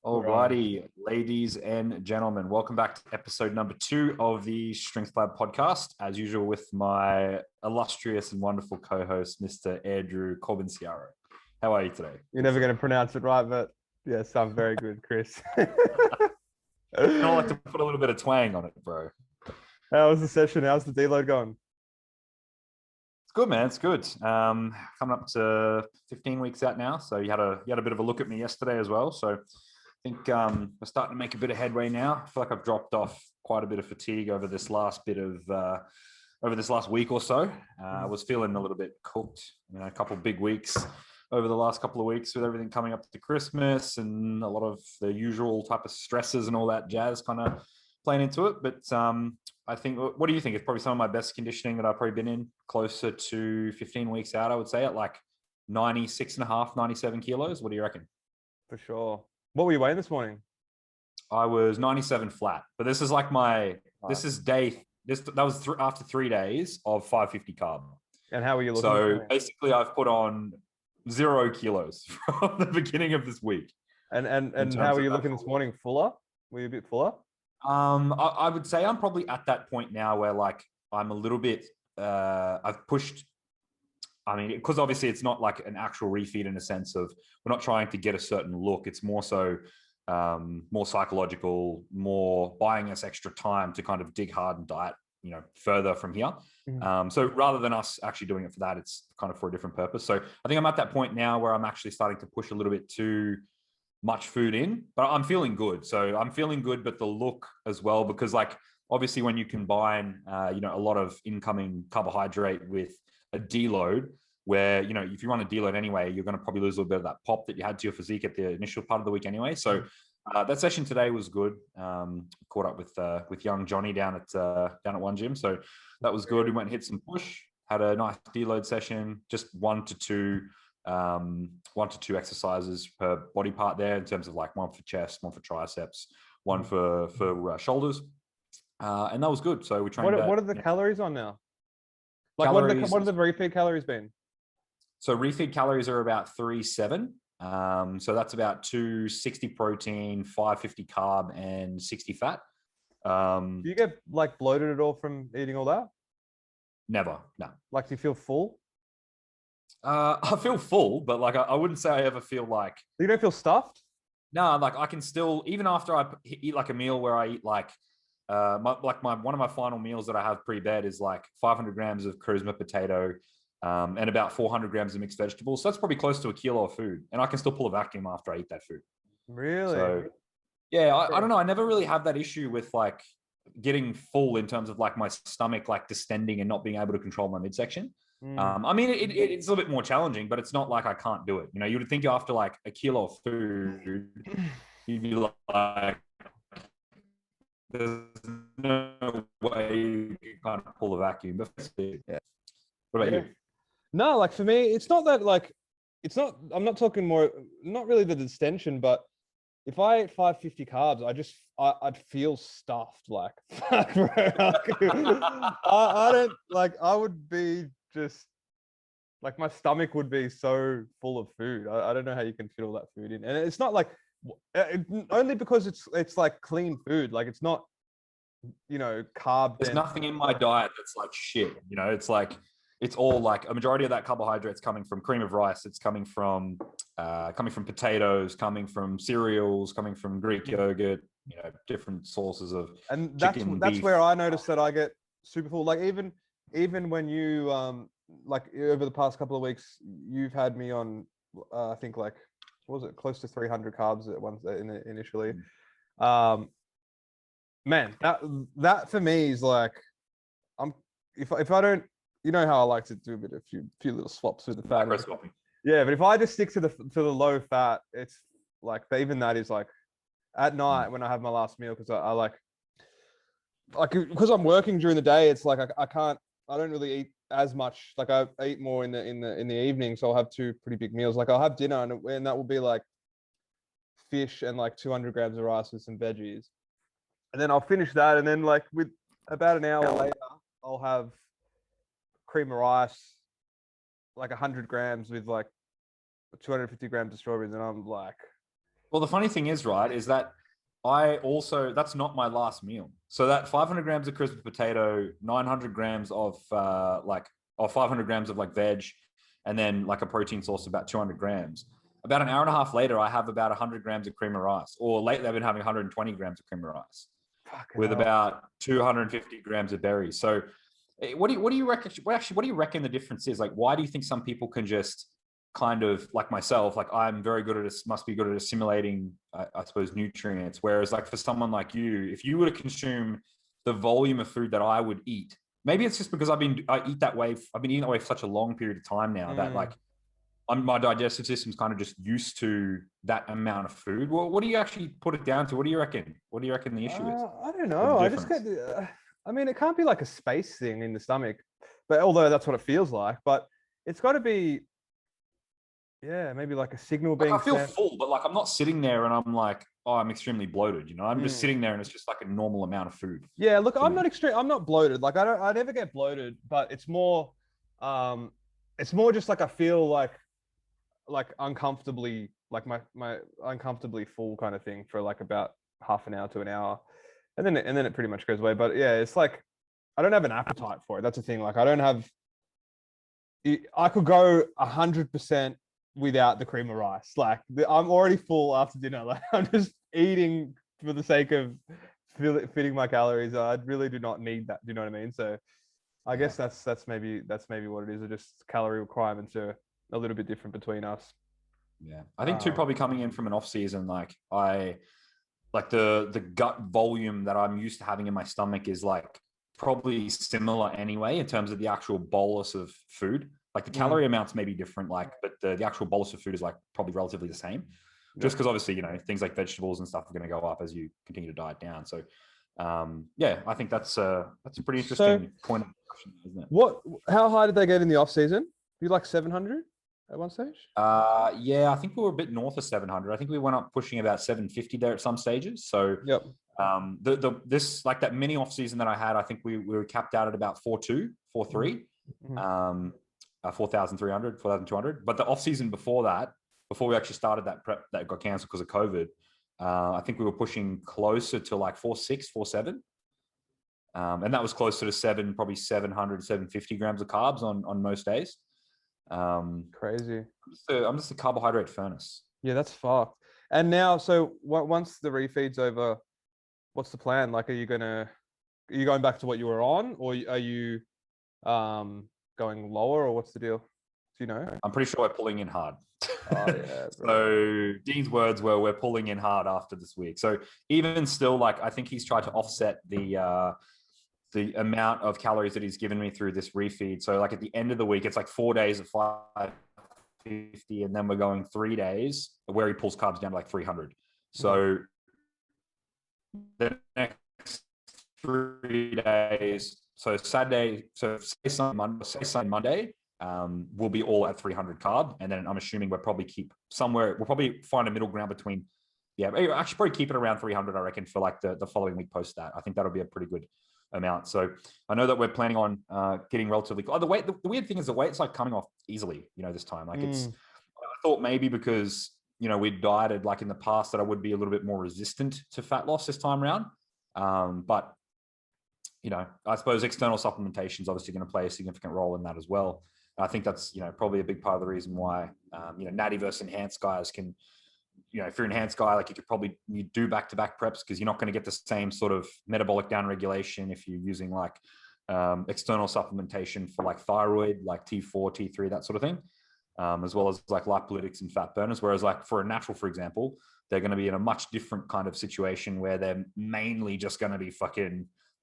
Right. Alrighty, ladies and gentlemen, welcome back to episode number 2 of the Strengthlab podcast. As usual, with my illustrious and wonderful co-host, Mr. Andrew Corbinciaro. How are you today? You're never going to pronounce it right, but yes, I'm very good, Chris. I like to put a little bit of twang on it, bro. How was the session? How's the deload going? It's good, man. It's good. Coming up to 15 weeks out now, so you had a bit of a look at me yesterday as well. So I think we're starting to make a bit of headway now. I feel like I've dropped off quite a bit of fatigue over this last week or so. I was feeling a little bit cooked. A couple of big weeks over the last couple of weeks with everything coming up to Christmas and a lot of the usual type of stresses and all that jazz kind of playing into it. But I think, what do you think? It's probably some of my best conditioning that I've probably been in, closer to 15 weeks out, I would say, at like 96.5, 97 kilos. What do you reckon? For sure. What were you weighing this morning? I was 97 flat, but this is like after 3 days of 550 carb. And how were you looking? So basically I've put on 0 kilos from the beginning of this week. And how were you looking this morning? Fuller? Were you a bit fuller? I would say I'm probably at that point now where like I'm a little bit, I've pushed, because obviously it's not like an actual refeed in a sense of we're not trying to get a certain look. It's more so more psychological, more buying us extra time to kind of dig hard and diet, further from here. Mm-hmm. So rather than us actually doing it for that, it's kind of for a different purpose. So I think I'm at that point now where I'm actually starting to push a little bit too much food in, but I'm feeling good. So I'm feeling good, but the look as well, because like obviously when you combine, a lot of incoming carbohydrate with a deload, where, if you run a deload anyway, you're going to probably lose a little bit of that pop that you had to your physique at the initial part of the week anyway. So that session today was good. Caught up with young Johnny down at one gym. So that was good. We went and hit some push, had a nice deload session, just one to two exercises per body part there, in terms of like one for chest, one for triceps, one for shoulders. And that was good. So we trained. What are the calories on now? Like calories, what are the refeed calories been? So refeed calories are about 3.7. So that's about 260 protein, 550 carb, and 60 fat. Do you get like bloated at all from eating all that? Never, no. Like, do you feel full? I feel full, but like I wouldn't say I ever feel like. You don't feel stuffed? No, like I can still, even after I eat like a meal where I eat like one of my final meals that I have pre-bed is like 500 grams of charisma potato, and about 400 grams of mixed vegetables. So that's probably close to a kilo of food, and I can still pull a vacuum after I eat that food. Really? So yeah, I don't know. I never really have that issue with like getting full in terms of like my stomach like distending and not being able to control my midsection. It's a little bit more challenging, but it's not like I can't do it. You would think after like a kilo of food, you'd be like, there's no way you can kind of pull a vacuum. But yeah. What about you? No, like for me, it's not that like, I'm not talking more, not really the distension, but if I ate 550 carbs, I'd feel stuffed. Like, I don't like, I would be just like, my stomach would be so full of food. I don't know how you can fit all that food in. And it's not like, only because it's like clean food. Like, it's not, carb. There's nothing in my diet that's like shit. It's like, it's all like a majority of that carbohydrates coming from cream of rice. It's coming from potatoes, coming from cereals, coming from Greek yogurt, different sources of chicken, that's beef. Where I noticed that I get super full. Like even when you like over the past couple of weeks, you've had me on I think like, what was it, close to 300 carbs at once initially. Man, that for me is like, if I don't, how I like to do a few little swaps with the fat. Yeah, but if I just stick to the low fat, it's like, even that is like at night when I have my last meal, because I like because I'm working during the day, it's like I don't really eat as much. Like, I eat more in the evening, so I'll have 2 pretty big meals. Like, I'll have dinner and that will be like fish and like 200 grams of rice with some veggies, and then I'll finish that, and then like with about an hour later, I'll have cream of rice, like 100 grams with like 250 grams of strawberries, and I'm like, Well, the funny thing is, right, is that that's not my last meal. So that 500 grams of crispy potato, 900 grams of or 500 grams of like veg, and then like a protein source of about 200 grams. About an hour and a half later, I have about 100 grams of cream of rice. Or lately, I've been having 120 grams of cream of rice with about 250 grams of berries. So what do you reckon? Well, actually, what do you reckon the difference is? Like, why do you think some people can just kind of like myself, like I'm very good at must be good at assimilating, I suppose, nutrients. Whereas like for someone like you, if you were to consume the volume of food that I would eat, maybe it's just because I eat that way. I've been eating that way for such a long period of time now that like my digestive system's kind of just used to that amount of food. Well, what do you actually put it down to? What do you reckon? What do you reckon the issue is? I don't know. I just get, I mean, it can't be like a space thing in the stomach, but although that's what it feels like, but it's got to be, yeah, maybe like a signal being I feel sent. full, but like I'm not sitting there and I'm like, oh, I'm extremely bloated. You know, I'm just sitting there and it's just like a normal amount of food. Yeah, look, I'm not bloated. Like I never get bloated, but it's more just like I feel like uncomfortably, like my uncomfortably full kind of thing for like about half an hour to an hour. And then it pretty much goes away. But yeah, it's like I don't have an appetite for it. That's the thing. Like I could go 100% without the cream of rice. Like I'm already full after dinner. Like I'm just eating for the sake of fitting my calories. I really do not need that. Do you know what I mean? So I guess that's maybe what it is. Just calorie requirements are a little bit different between us. Yeah, I think too, probably coming in from an off season, like the gut volume that I'm used to having in my stomach is like probably similar anyway in terms of the actual bolus of food. Like the calorie amounts may be different, like, but the actual bolus of food is like probably relatively the same. Just because obviously, you know, things like vegetables and stuff are going to go up as you continue to diet down. So, yeah, I think that's a pretty interesting point of discussion, isn't it? How high did they get in the off season? You like 700 at one stage? Yeah, I think we were a bit north of 700. I think we went up pushing about 750 there at some stages. So, yep. This like that mini off season that I had, I think we were capped out at about 4.2, 4.3, 4,300, 4,200. But the off season before that, before we actually started that prep that got cancelled because of COVID, I think we were pushing closer to like 4.6, 4.7. And that was closer to probably 700, 750 grams of carbs on most days. Crazy. I'm just a carbohydrate furnace. Yeah, that's fucked. And now, so once the refeed's over, what's the plan? Like, are you going back to what you were on, or are you going lower, or what's the deal? Do you know? I'm pretty sure we're pulling in hard. Oh, yeah, So Dean's words were, we're pulling in hard after this week. So even still, like, I think he's tried to offset the amount of calories that he's given me through this refeed. So like at the end of the week, it's like 4 days of 550, and then we're going 3 days where he pulls carbs down to like 300. So the next 3 days, so Saturday, so say Sunday, Monday, we'll be all at 300 carb. And then I'm assuming we'll probably find a middle ground between, actually probably keep it around 300, I reckon, for like the following week post that. I think that'll be a pretty good amount. So I know that we're planning on getting relatively, the weird thing is the weight's like coming off easily, you know, this time. Like I thought maybe because, you know, we dieted like in the past that I would be a little bit more resistant to fat loss this time around. But, you know, I suppose external supplementation is obviously going to play a significant role in that as well. And I think that's, you know, probably a big part of the reason why, you know, natty versus enhanced guys can, you know, if you're an enhanced guy, like you do back-to-back preps because you're not going to get the same sort of metabolic downregulation if you're using like external supplementation for like thyroid, like T4, T3, that sort of thing. As well as like lipolytics and fat burners. Whereas like for a natural, for example, they're going to be in a much different kind of situation where they're mainly just going to be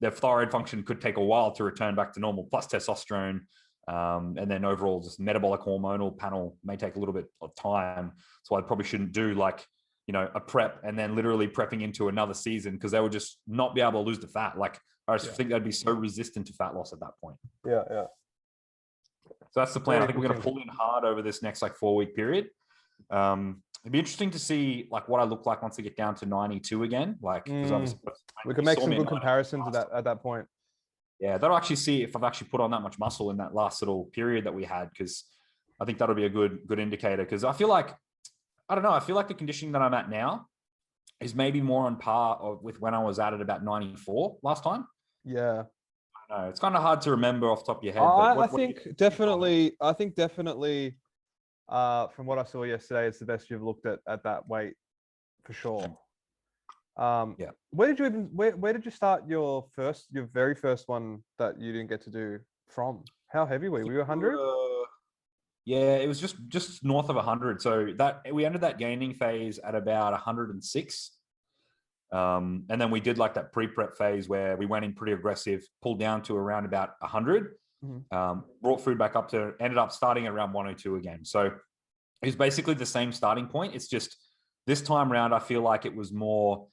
their thyroid function could take a while to return back to normal, plus testosterone. And then overall just metabolic hormonal panel may take a little bit of time. So I probably shouldn't do like, you know, a prep and then literally prepping into another season because they would just not be able to lose the fat. Like I just think they'd be so resistant to fat loss at that point. Yeah. So that's the plan. I think we're going to pull in hard over this next like 4 week period. It'd be interesting to see like what I look like once I get down to 92 again. Like, because obviously we can make some good comparisons at that point. Yeah, that'll actually see if I've actually put on that much muscle in that last little period that we had, because I think that'll be a good indicator. Because I feel like I don't know. I feel like the conditioning that I'm at now is maybe more on par with when I was at about 94 last time. Yeah. I know it's kind of hard to remember off the top of your head. I think definitely, from what I saw yesterday, it's the best you've looked at that weight for sure. Yeah. Where did you start your very first one that you didn't get to do from? How heavy were you? Were you 100? Yeah, it was just north of 100. So that we ended that gaining phase at about 106. And then we did like that pre-prep phase where we went in pretty aggressive, pulled down to around about 100, brought food back up to, ended up starting at around 102 again. So it was basically the same starting point. It's just this time around, I feel like it was more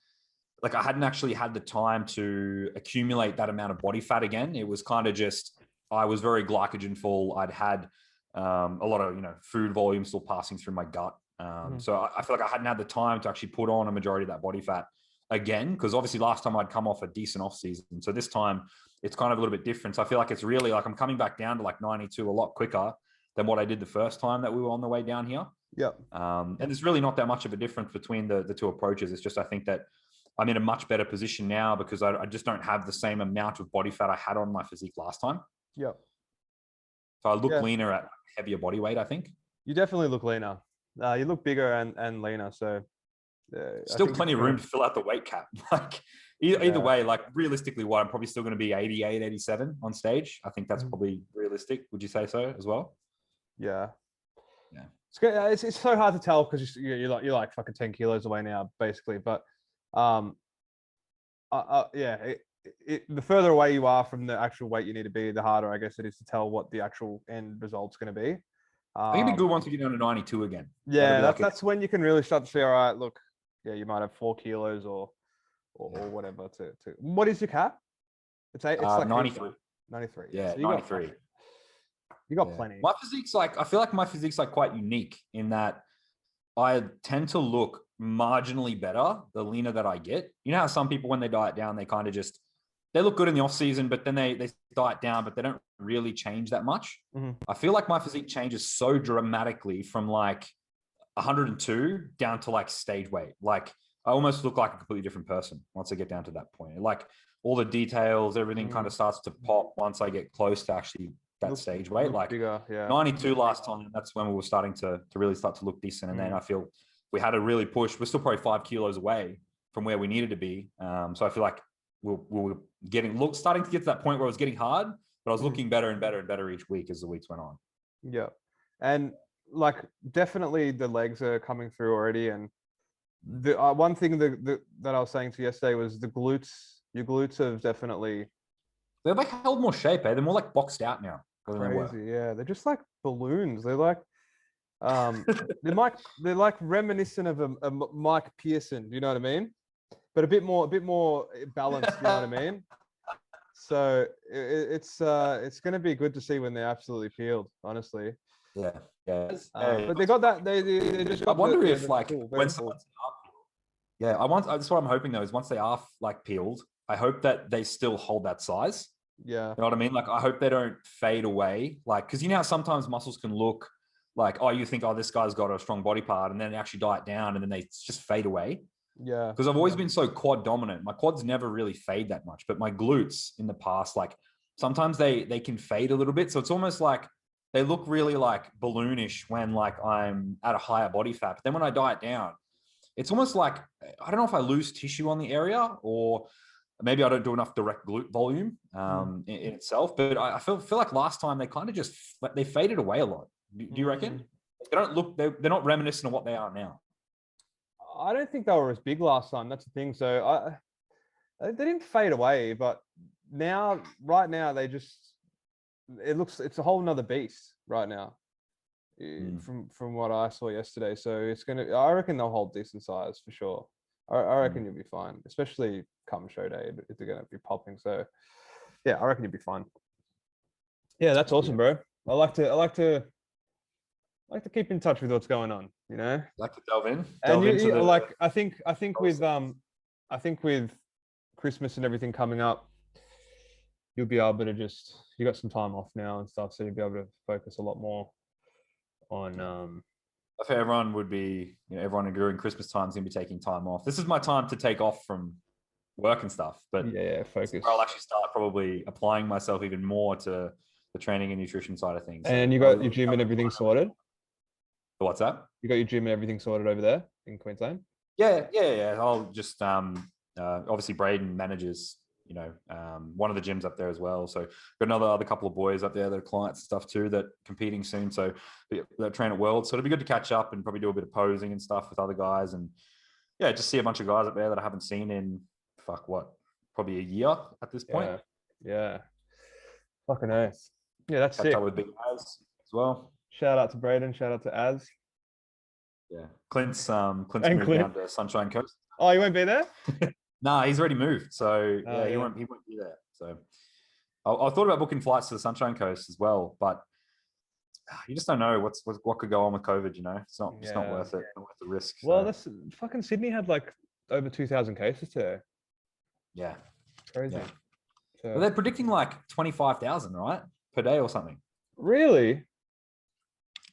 like I hadn't actually had the time to accumulate that amount of body fat again. It was kind of just, I was very glycogen full. I'd had a lot of, food volume still passing through my gut. So I feel like I hadn't had the time to actually put on a majority of that body fat again, because obviously last time I'd come off a decent off season. So this time it's kind of a little bit different. So I feel like it's really like I'm coming back down to like 92 a lot quicker than what I did the first time that we were on the way down here. Yeah. And there's really not that much of a difference between the two approaches. It's just, I think that I'm in a much better position now because I just don't have the same amount of body fat I had on my physique last time. Yeah. So I look leaner at heavier body weight, I think. You definitely look leaner. You look bigger and leaner. So still plenty of room to fill out the weight cap. Like either way, like realistically, I'm probably still going to be 88, 87 on stage. I think that's probably realistic. Would you say so as well? Yeah. Yeah. It's so hard to tell because you're like fucking 10 kilos away now, basically. But the further away you are from the actual weight you need to be, the harder I guess it is to tell what the actual end result's going to be. I think it'd be good once we get down to 92 again. Yeah, that's when you can really start to see, all right, look, you might have 4 kilos or whatever. What is your cap? It's like 93. 93. Yeah, so 93. You got plenty. My physique's I feel like my physique's quite unique in that I tend to look marginally better the leaner that I get. You know how some people, when they diet down, they kind of just, they look good in the off season, but then they diet down, but they don't really change that much. I feel like my physique changes so dramatically from like 102 down to like stage weight. Like I almost look like a completely different person once I get down to that point. Like all the details, everything kind of starts to pop once I get close to actually that stage weight. Like bigger, 92 last time, that's when we were starting to really start to look decent. And then I feel we had to really push. We're still probably 5 kilos away from where we needed to be. So I feel like we were starting to get to that point where it was getting hard, but I was looking better and better and better each week as the weeks went on. Yeah. And like definitely the legs are coming through already. And the one thing that I was saying to you yesterday was the glutes. Your glutes have definitely, they're like held more shape, eh? They're more like boxed out now. Crazy, yeah. They're just like balloons. They're like, they're like reminiscent of a Mike Pearson. Do you know what I mean? But a bit more balanced. You know what I mean? So it's going to be good to see when they're absolutely peeled. Honestly. Yeah. But they got that. They just. I wonder if when someone's that's what I'm hoping though is once they are like peeled, I hope that they still hold that size. Yeah. You know what I mean? Like I hope they don't fade away. Like, because you know how sometimes muscles can look like, oh, you think, oh, this guy's got a strong body part, and then they actually diet down and then they just fade away. Yeah. Because I've always been so quad dominant. My quads never really fade that much, but my glutes in the past, like sometimes they can fade a little bit. So it's almost like they look really like balloonish when like I'm at a higher body fat. But then when I diet down, it's almost like, I don't know if I lose tissue on the area or maybe I don't do enough direct glute volume in itself. But I feel like last time they kind of just, they faded away a lot. Do you reckon? They don't look, they're not reminiscent of what they are now. I don't think they were as big last time. That's the thing. So they didn't fade away, but right now, it's a whole nother beast right now from what I saw yesterday. So I reckon they'll hold decent size for sure. I reckon you'll be fine, especially come show day, but if they're going to be popping. So yeah, I reckon you'll be fine. Yeah, that's awesome, bro. I like to keep in touch with what's going on, you know. Like to delve into like I think with Christmas and everything coming up, you'll be able to you got some time off now and stuff, so you'll be able to focus a lot more on I think everyone would be, everyone during Christmas time is going to be taking time off. This is my time to take off from work and stuff, but yeah, focus. I'll actually start probably applying myself even more to the training and nutrition side of things. And you got your gym and everything sorted? What's that? You got your gym and everything sorted over there in Queensland? Yeah. I'll just obviously Braden manages, one of the gyms up there as well. So got other couple of boys up there that are clients and stuff too that competing soon. So they train at World. So it'll be good to catch up and probably do a bit of posing and stuff with other guys, and just see a bunch of guys up there that I haven't seen in probably a year at this point. Yeah. Fucking nice. Yeah, that's catch sick. Up with Big Az as well. Shout out to Braden. Shout out to Az. Yeah, Clint's moved down to Sunshine Coast. Oh, you won't be there? Nah, he's already moved, so he won't be there. So I thought about booking flights to the Sunshine Coast as well, but you just don't know what could go on with COVID. It's not worth it. Not worth the risk. Well, that's fucking Sydney had like over 2,000 cases today. Yeah, crazy. Yeah. So, well, they're predicting like 25,000, right, per day or something. Really?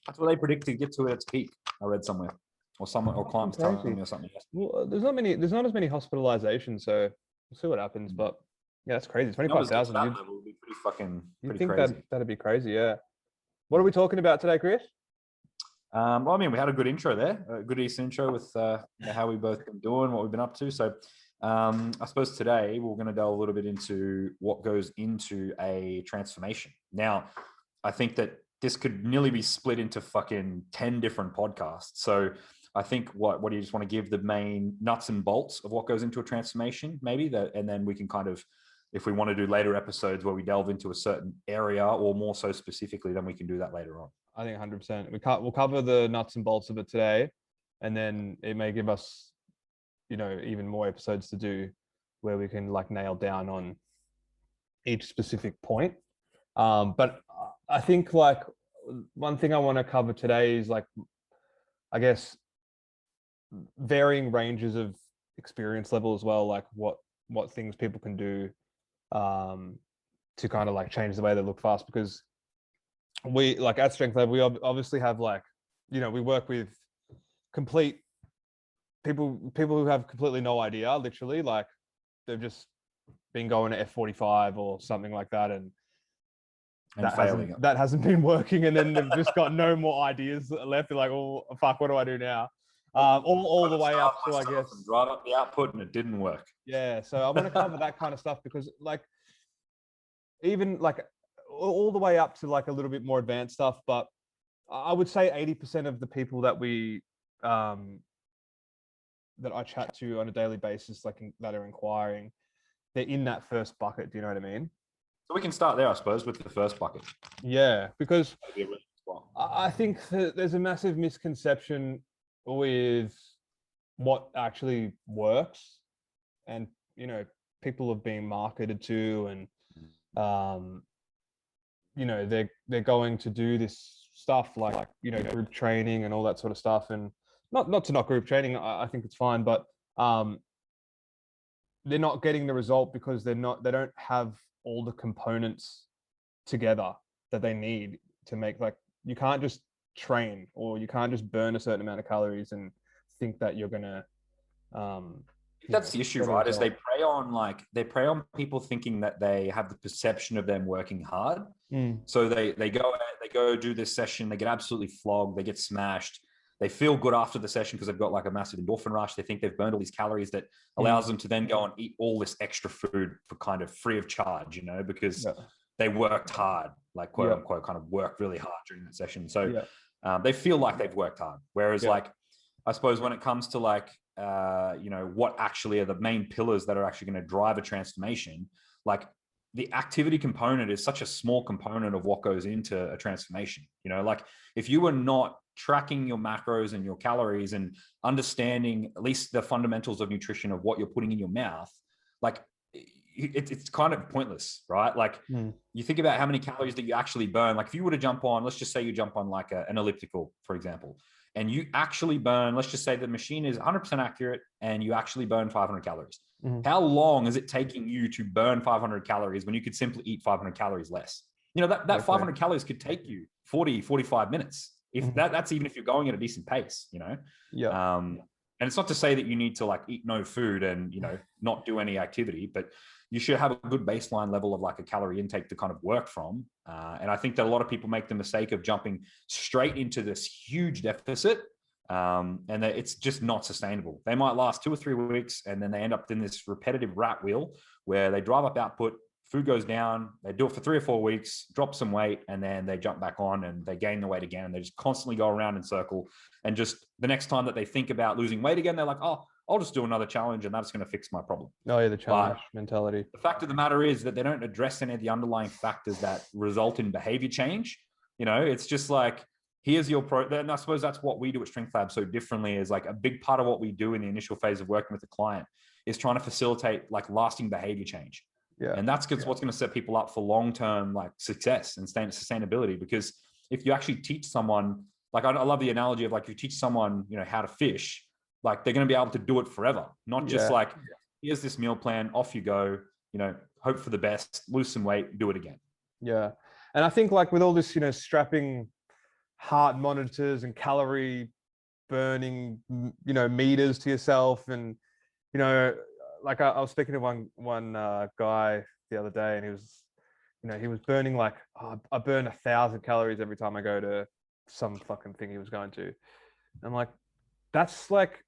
That's what they predict to get to at its peak. I read somewhere, or clients telling me or something. Well, there's not as many hospitalizations, so we'll see what happens. But yeah, that's crazy. 25,000. Would be pretty fucking. You think crazy. That'd be crazy? Yeah. What are we talking about today, Chris? Well, I mean, we had a good intro there, a good East intro with how we both been doing, what we've been up to. So, I suppose today we're going to delve a little bit into what goes into a transformation. Now, I think that this could nearly be split into fucking 10 different podcasts. So I think what do you just want to give the main nuts and bolts of what goes into a transformation, maybe and then we can kind of, if we want to do later episodes where we delve into a certain area or more so specifically, then we can do that later on. I think 100%. We'll cover the nuts and bolts of it today, and then it may give us, even more episodes to do where we can like nail down on each specific point. But I think like one thing I want to cover today is like, I guess, varying ranges of experience level as well, like what things people can do to kind of like change the way they look fast, because we like at Strengthlab, we obviously have like, we work with complete people who have completely no idea, literally, like they've just been going to F45 or something like that, and that hasn't been working, and then they've just got no more ideas left. They're like, oh fuck, what do I do now? All the way up to, I guess, drive up the output, and it didn't work. Yeah, so I want to cover that kind of stuff, because like even like all the way up to like a little bit more advanced stuff, but I would say 80% of the people that that I chat to on a daily basis, like that are inquiring, they're in that first bucket. Do you know what I mean? So we can start there, I suppose, with the first bucket. Yeah, because I think that there's a massive misconception with what actually works, and people are being marketed to, and they're going to do this stuff like group training and all that sort of stuff, and not to knock group training, I think it's fine, but they're not getting the result because they don't have all the components together that they need to make, like, you can't just train, or you can't just burn a certain amount of calories and think that you're gonna that's the issue, right? Is they prey on people thinking that they have the perception of them working hard. So they go do this session, they get absolutely flogged, they get smashed, they feel good after the session because they've got like a massive endorphin rush. They think they've burned all these calories that allows them to then go and eat all this extra food for kind of free of charge, because they worked hard, like quote unquote, kind of worked really hard during that session. So they feel like they've worked hard. Whereas like, I suppose when it comes to like, what actually are the main pillars that are actually going to drive a transformation, like the activity component is such a small component of what goes into a transformation. Like if you were not tracking your macros and your calories and understanding at least the fundamentals of nutrition of what you're putting in your mouth, like it's kind of pointless, right? Like you think about how many calories that you actually burn. Like if you were to jump on, let's just say you jump on like an elliptical, for example, and you actually burn, let's just say the machine is 100% accurate and you actually burn 500 calories. How long is it taking you to burn 500 calories when you could simply eat 500 calories less? That 500 calories could take you 40, 45 minutes. If that's even if you're going at a decent pace, you know? Yeah. And it's not to say that you need to like eat no food and, you know, not do any activity, but you should have a good baseline level of like a calorie intake to kind of work from. And I think that a lot of people make the mistake of jumping straight into this huge deficit. And that it's just not sustainable. They might last 2 or 3 weeks and then they end up in this repetitive rat wheel where they drive up output, food goes down, they do it for 3 or 4 weeks, drop some weight, and then they jump back on and they gain the weight again. And they just constantly go around in circle. And just the next time that they think about losing weight again, they're like, oh, I'll just do another challenge and that's going to fix my problem. Oh yeah, the challenge mentality. The fact of the matter is that they don't address any of the underlying factors that result in behavior change. You know, it's just like, here's your and I suppose that's what we do at Strengthlab so differently, is like a big part of what we do in the initial phase of working with the client is trying to facilitate like lasting behavior change. Yeah. And that's what's going to set people up for long-term like success and sustainability. Because if you actually teach someone, like I love the analogy of like, if you teach someone, you know, how to fish, like they're going to be able to do it forever, not just like, here's this meal plan, off you go, you know, hope for the best, lose some weight, do it again. Yeah. And I think like with all this, you know, strapping heart monitors and calorie burning, you know, meters to yourself, and, you know, like I was speaking to one guy the other day, and he was, you know, he was burning like, oh, I burn 1,000 calories every time I go to some fucking thing he was going to. I'm like, that's like,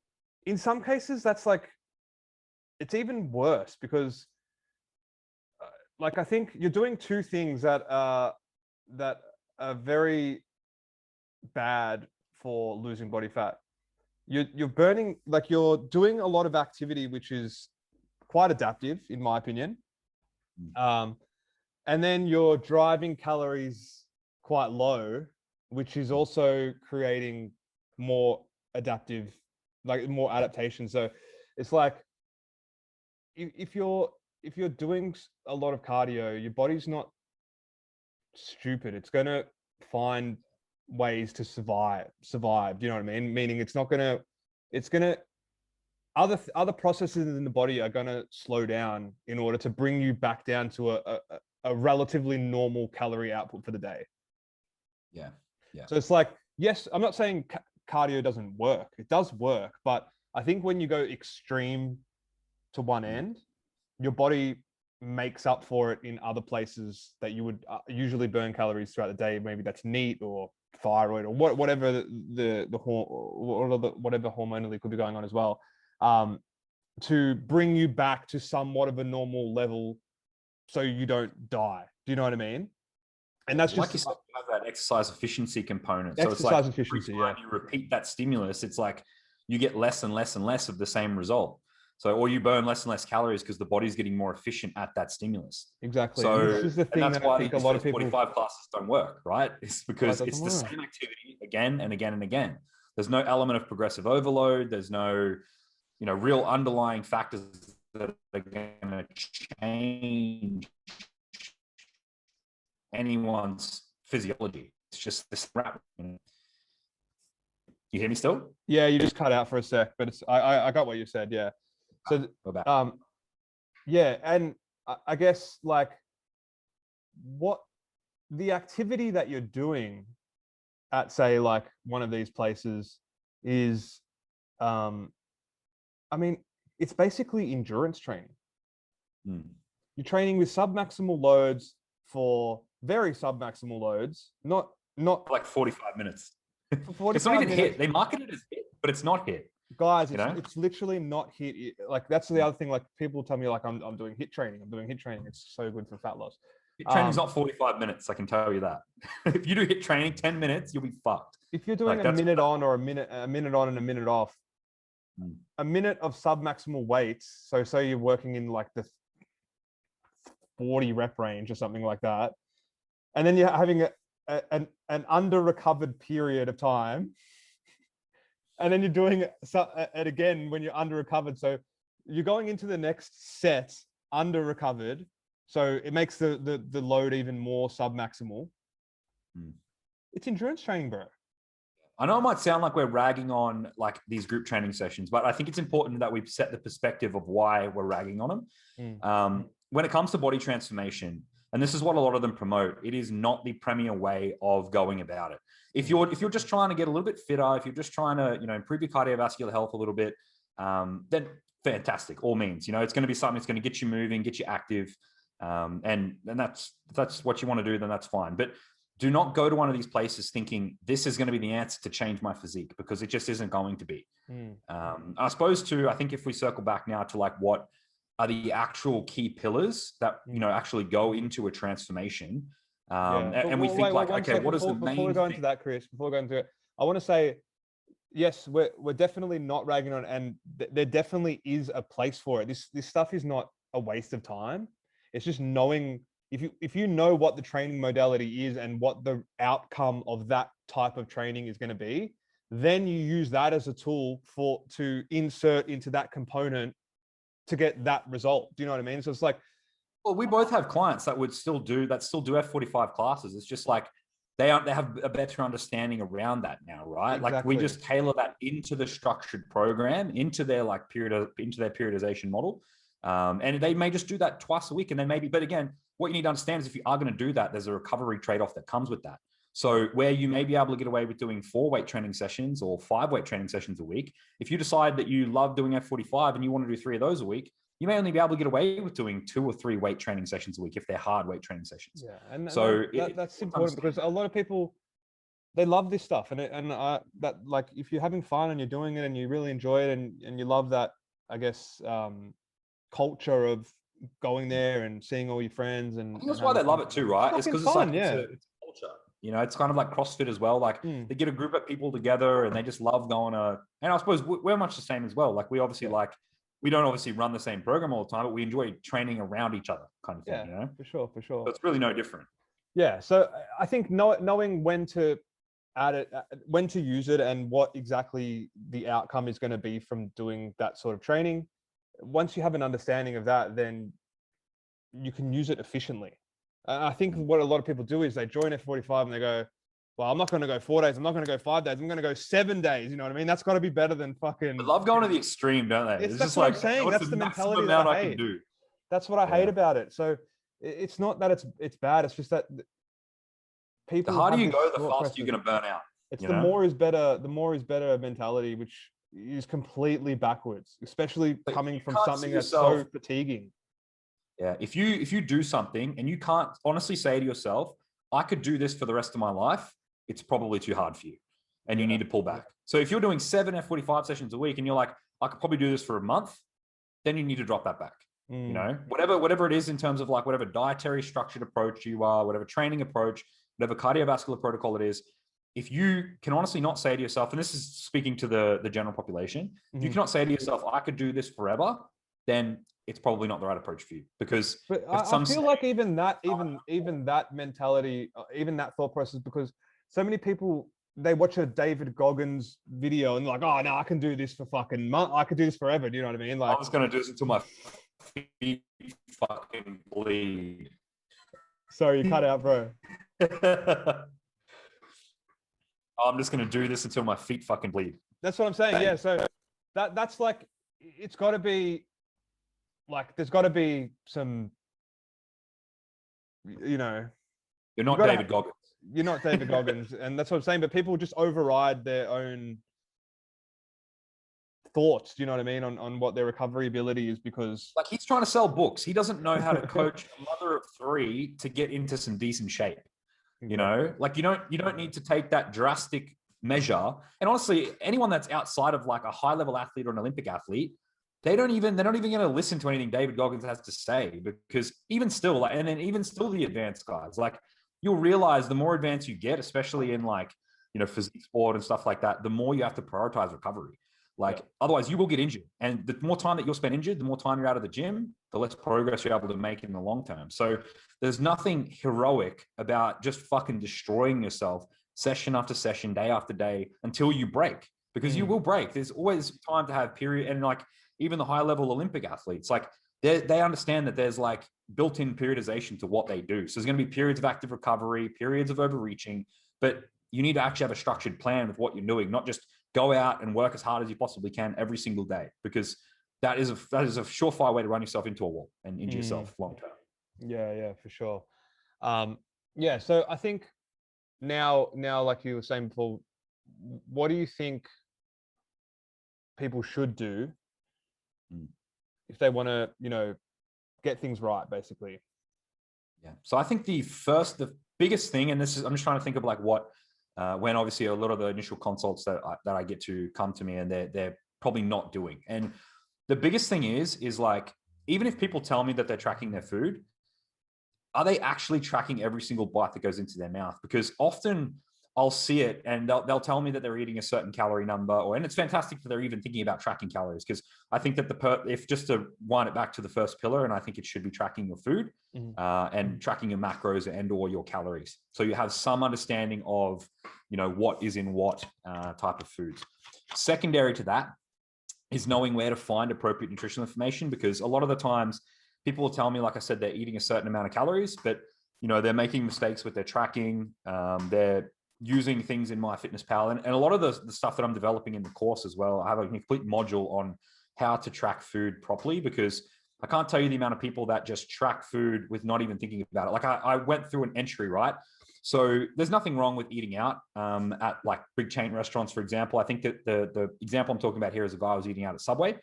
in some cases, that's like, it's even worse because, like, I think you're doing two things that are very bad for losing body fat. You're burning, like you're doing a lot of activity, which is quite adaptive in my opinion. And then you're driving calories quite low, which is also creating more adaptive, like more adaptation. So it's like, if you're doing a lot of cardio, your body's not stupid. It's going to find ways to survive. Do you know what I mean? Meaning it's going to, other processes in the body are going to slow down in order to bring you back down to a relatively normal calorie output for the day. Yeah. Yeah. So it's like, yes, I'm not saying cardio doesn't work. It does work. But I think when you go extreme to one end, your body makes up for it in other places that you would usually burn calories throughout the day. Maybe that's NEAT or thyroid or whatever whatever hormonally could be going on as well, to bring you back to somewhat of a normal level so you don't die. Do you know what I mean? And that's like just you said, you have that exercise efficiency component. So it's like efficiency, every time you repeat that stimulus, it's like you get less and less and less of the same result. So, or you burn less and less calories because the body's getting more efficient at that stimulus. Exactly. So and this is the thing that's that why I think a lot of people 45 classes don't work, right? It's because it's the work. same activity again and again and again. There's no element of progressive overload. There's no, you know, real underlying factors that are going to change anyone's physiology. It's just this rat. You hear me still? Yeah, you just cut out for a sec, but it's I got what you said. Yeah. So yeah, and I guess like what the activity that you're doing at, say, like one of these places is, I mean, it's basically endurance training. You're training with submaximal loads for very submaximal loads, not like 45 minutes. 45 it's not even minutes. hit. They market it as hit, but it's not hit. Guys, it's literally not hit. Like that's the other thing. Like people tell me, like I'm doing hit training. I'm doing hit training. It's so good for fat loss. Hit training's not 45 minutes. I can tell you that. If you do hit training 10 minutes, you'll be fucked. If you're doing like, a minute on or a minute on and a minute off, a minute of submaximal weights. So say you're working in like the 40 rep range or something like that, and then you're having an under recovered period of time. And then you're doing it again when you're under recovered. So you're going into the next set under recovered. So it makes the load even more submaximal. It's endurance training, bro. I know it might sound like we're ragging on like these group training sessions, but I think it's important that we set the perspective of why we're ragging on them. When it comes to body transformation, And this is what a lot of them promote. It is not the premier way of going about it. If you're just trying to get a little bit fitter, if you're just trying to, improve your cardiovascular health a little bit, then fantastic, all means. It's going to be something that's going to get you moving, get you active. And that's what you want to do, then that's fine. But do not go to one of these places thinking this is going to be the answer to change my physique, because it just isn't going to be. I suppose I think if we circle back now to like what are the actual key pillars that, actually go into a transformation. And we think like, okay, what is the main before we go into that, Chris, before we go into it, I want to say, yes, we're definitely not ragging on, and there definitely is a place for it. This stuff is not a waste of time. It's just knowing, if you know what the training modality is and what the outcome of that type of training is going to be, then you use that as a tool to insert into that component to get that result. Do you know what I mean? So it's like, well, we both have clients that still do F45 classes. It's just like they have a better understanding around that now, right? Exactly. Like we just tailor that into the structured program, into their periodization model. And they may just do that twice a week, and but again, what you need to understand is if you are going to do that, there's a recovery trade-off that comes with that. So where you may be able to get away with doing 4 weight training sessions or 5 weight training sessions a week, if you decide that you love doing F45 and you want to do 3 of those a week, you may only be able to get away with doing 2 or 3 weight training sessions a week if they're hard weight training sessions. Yeah, and so that's important, because a lot of people, they love this stuff, that like if you're having fun and you're doing it and you really enjoy it and you love that, I guess, culture of going there and seeing all your friends, and that's why they love it too, right? It's because it's like it's a culture. It's kind of like CrossFit as well. Like they get a group of people together and they just love going and I suppose we're much the same as well. Like we obviously we don't obviously run the same program all the time, but we enjoy training around each other, kind of thing. Yeah, for sure. So it's really no different. Yeah. So I think knowing when to add it, when to use it, and what exactly the outcome is going to be from doing that sort of training. Once you have an understanding of that, then you can use it efficiently. I think what a lot of people do is they join F45 and they go, well, I'm not going to go 4 days. I'm not going to go 5 days. I'm going to go 7 days. You know what I mean? That's got to be better than fucking. They love going to the extreme, don't they? It's just like, I'm saying. That's the mentality that I hate. That's what I hate about it. So it's not that it's bad. It's just that people. The harder you go, the faster you're going to burn out. It's the more is better. The more is better mentality, which is completely backwards, especially coming from something that's so fatiguing. Yeah. If you do something and you can't honestly say to yourself, I could do this for the rest of my life, it's probably too hard for you and you need to pull back. So if you're doing 7 F45 sessions a week and you're like, I could probably do this for a month, then you need to drop that back. Whatever it is in terms of like whatever dietary structured approach you are, whatever training approach, whatever cardiovascular protocol it is, if you can honestly not say to yourself, and this is speaking to the general population, if you cannot say to yourself, I could do this forever, then it's probably not the right approach for you. Because I feel like even that mentality, even that thought process, because so many people, they watch a David Goggins video and they're like, oh no, I can do this for fucking month. I could do this forever. Do you know what I mean? Like, I was going to do this until my feet fucking bleed. Sorry, you cut out, bro. I'm just going to do this until my feet fucking bleed. That's what I'm saying. Yeah. So that's like, it's got to be like, there's got to be some, You're not David Goggins. You're not David Goggins. And that's what I'm saying. But people just override their own thoughts. Do you know what I mean? On what their recovery ability is, because like he's trying to sell books. He doesn't know how to coach a mother of 3 to get into some decent shape. Like you don't need to take that drastic measure. And honestly, anyone that's outside of like a high level athlete or an Olympic athlete, they're not even going to listen to anything David Goggins has to say, because even still, the advanced guys, like you'll realize the more advanced you get, especially in like, physique sport and stuff like that, the more you have to prioritize recovery. Like otherwise you will get injured. And the more time that you'll spend injured, the more time you're out of the gym, the less progress you're able to make in the long term. So there's nothing heroic about just fucking destroying yourself session after session, day after day, until you break, because you will break. There's always time to have period. And like even the high level Olympic athletes, like they understand that there's like built-in periodization to what they do. So there's going to be periods of active recovery, periods of overreaching, but you need to actually have a structured plan with what you're doing, not just go out and work as hard as you possibly can every single day, because that is a surefire way to run yourself into a wall and injure yourself long term. Yeah, for sure. Yeah, so I think now, like you were saying before, what do you think people should do if they want to, get things right, basically? Yeah. So I think the biggest thing, and this is, I'm just trying to think of like what, when obviously a lot of the initial consults that I get to come to me and they're probably not doing. And the biggest thing is like, even if people tell me that they're tracking their food, are they actually tracking every single bite that goes into their mouth? Because often I'll see it and they'll tell me that they're eating a certain calorie number, and it's fantastic that they're even thinking about tracking calories, because I think that if just to wind it back to the first pillar, and I think it should be tracking your food and tracking your macros and or your calories. So you have some understanding of, what is in what type of foods. Secondary to that is knowing where to find appropriate nutritional information, because a lot of the times people will tell me, like I said, they're eating a certain amount of calories, but they're making mistakes with their tracking. They're using things in MyFitnessPal, and a lot of the stuff that I'm developing in the course as well. I have a complete module on how to track food properly, because I can't tell you the amount of people that just track food with not even thinking about it. Like I went through an entry, right? So there's nothing wrong with eating out at like big chain restaurants, for example. I think that the example I'm talking about here is a guy who was eating out at Subway,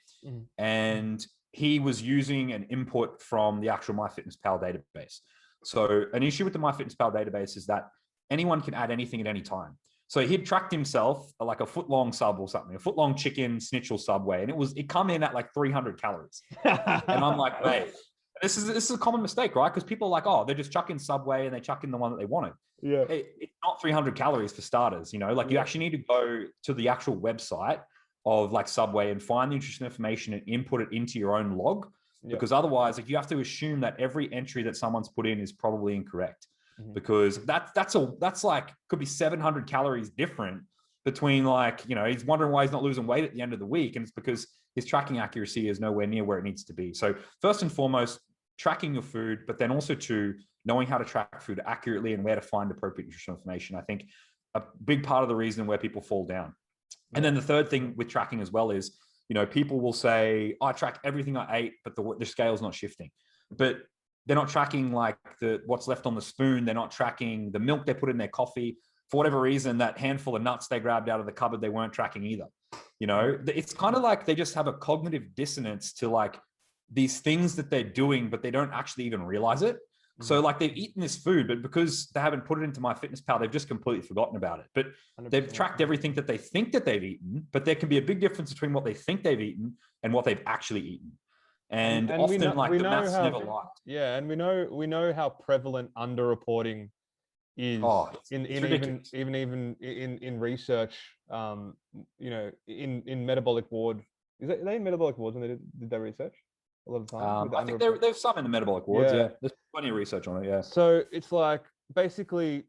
and he was using an input from the actual MyFitnessPal database. So an issue with the MyFitnessPal database is that anyone can add anything at any time. So he'd tracked himself like a foot-long sub or something, a foot-long chicken schnitzel Subway, and it come in at like 300 calories. And I'm like, mate, this is a common mistake, right? Because people are like, oh, they're just chucking Subway and they chuck in the one that they wanted. Yeah, it's not 300 calories for starters. You actually need to go to the actual website of like Subway and find the nutrition information and input it into your own log, because otherwise, like, you have to assume that every entry that someone's put in is probably incorrect. Because that's like could be 700 calories different between, like, he's wondering why he's not losing weight at the end of the week, and it's because his tracking accuracy is nowhere near where it needs to be. So first and foremost, tracking your food, but then also to knowing how to track food accurately and where to find appropriate nutritional information. I think a big part of the reason where people fall down. And then the third thing with tracking as well is, people will say, I track everything I ate, but the scale's not shifting. But they're not tracking like what's left on the spoon. They're not tracking the milk they put in their coffee. For whatever reason, that handful of nuts they grabbed out of the cupboard, they weren't tracking either. It's kind of like they just have a cognitive dissonance to like these things that they're doing, but they don't actually even realize it. So like they've eaten this food, but because they haven't put it into MyFitnessPal, they've just completely forgotten about it. But 100%. They've tracked everything that they think that they've eaten, but there can be a big difference between what they think they've eaten and what they've actually eaten. And often the maths never lied. Yeah, and we know how prevalent underreporting is in research. In metabolic ward. Are they in metabolic wards when they did their research? A lot of the time. I think there's some in the metabolic wards. Yeah, there's plenty of research on it. Yeah. So it's like basically,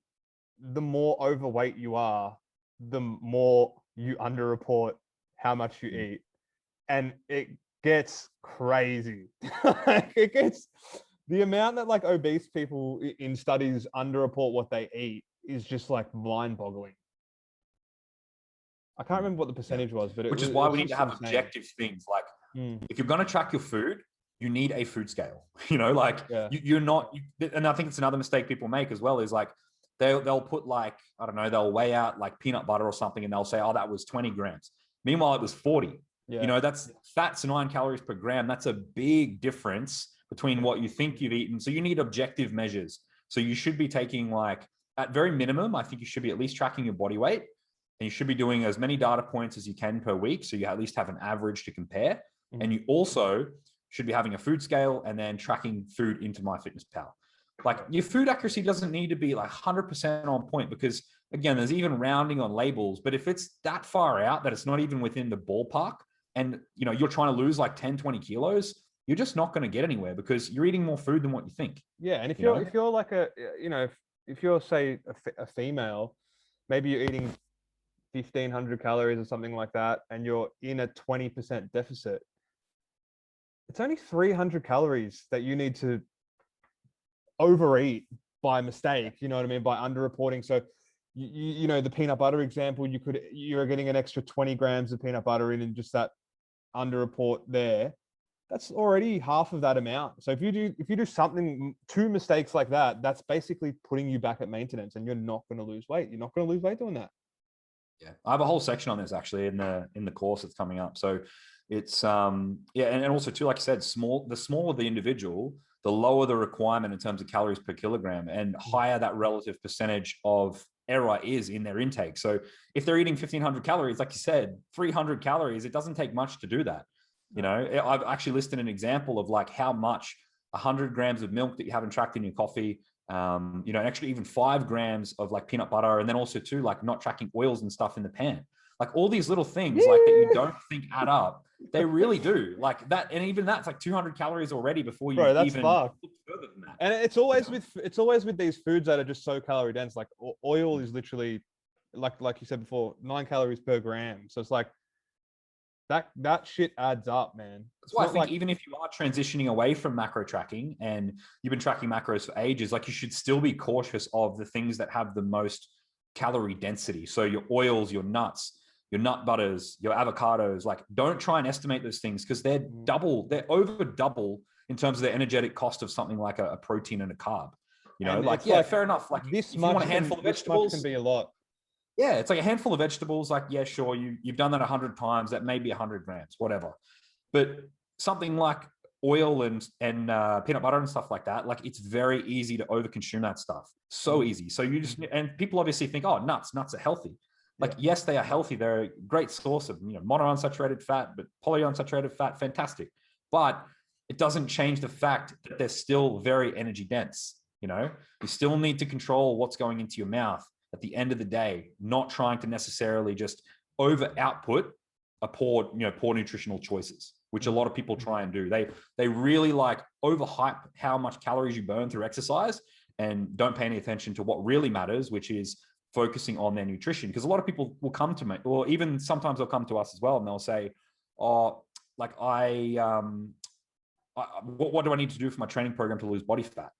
the more overweight you are, the more you underreport how much you eat, and it gets crazy. It gets the amount that like obese people in studies underreport what they eat is just like mind-boggling. I can't remember what the percentage was, but which is why we need to have objective things. Like if you're going to track your food, you need a food scale. You're not. And I think it's another mistake people make as well is like they'll put like, I don't know, they'll weigh out like peanut butter or something, and they'll say, oh, that was 20 grams. Meanwhile, it was 40. Yeah. That's fat's 9 calories per gram. That's a big difference between what you think you've eaten. So you need objective measures. So you should be taking, like, at very minimum, I think you should be at least tracking your body weight, and you should be doing as many data points as you can per week. So you at least have an average to compare. And you also should be having a food scale and then tracking food into MyFitnessPal. Like, your food accuracy doesn't need to be like 100% on point, because again, there's even rounding on labels. But if it's that far out that it's not even within the ballpark, and you're trying to lose like 10, 20 kilos, you're just not going to get anywhere, because you're eating more food than what you think. Yeah. And if you're like if you're, say, a female, maybe you're eating 1,500 calories or something like that, and you're in a 20% deficit, it's only 300 calories that you need to overeat by mistake, you know what I mean, by underreporting. So the peanut butter example, you're getting an extra 20 grams of peanut butter in just that underreport there. that's already half of that amount. So if you do something, 2 mistakes like that, that's basically putting you back at maintenance, and you're not going to lose weight. You're not going to lose weight doing that. Yeah, I have a whole section on this actually in the course that's coming up. So it's yeah, and also too, like I said, the smaller the individual, the lower the requirement in terms of calories per kilogram, and higher that relative percentage of error is in their intake. So if they're eating 1,500 calories, like you said, 300 calories, it doesn't take much to do that. You know, I've actually listed an example of like how much 100 grams of milk that you haven't tracked in your coffee, you know, and actually even 5 grams of like peanut butter, and then also too, like not tracking oils and stuff in the pan. Like all these little things like that you don't think add up, they really do. Like that, and even that's like 200 calories already before you that's even fucked. look further than that. And it's always with these foods that are just so calorie dense. Like oil is literally, like you said before, 9 calories per gram. So it's like that shit adds up, man. That's why I think even if you are transitioning away from macro tracking and you've been tracking macros for ages, like you should still be cautious of the things that have the most calorie density. So your oils, your nuts, your nut butters, your avocados, like don't try and estimate those things because they're over double in terms of the energetic cost of something like a protein and a carb. You know, like, yeah, fair enough. Like this if you want a handful of vegetables, can be a lot. Yeah, it's like a handful of vegetables. Like, yeah, sure, you've done that 100 times. That may be 100 grams, whatever. But something like oil and peanut butter and stuff like that, like it's very easy to overconsume that stuff. So easy. So you just, and people obviously think, oh, nuts are healthy. Like, yes, they are healthy. They're a great source of, you know, monounsaturated fat, but polyunsaturated fat, fantastic. But it doesn't change the fact that they're still very energy dense. You know, you still need to control what's going into your mouth at the end of the day, not trying to necessarily just over output a poor nutritional choices, which a lot of people try and do. They really like overhype how much calories you burn through exercise and don't pay any attention to what really matters, which is focusing on their nutrition. Because a lot of people will come to me, or even sometimes they'll come to us as well, and they'll say, oh, like what do I need to do for my training program to lose body fat?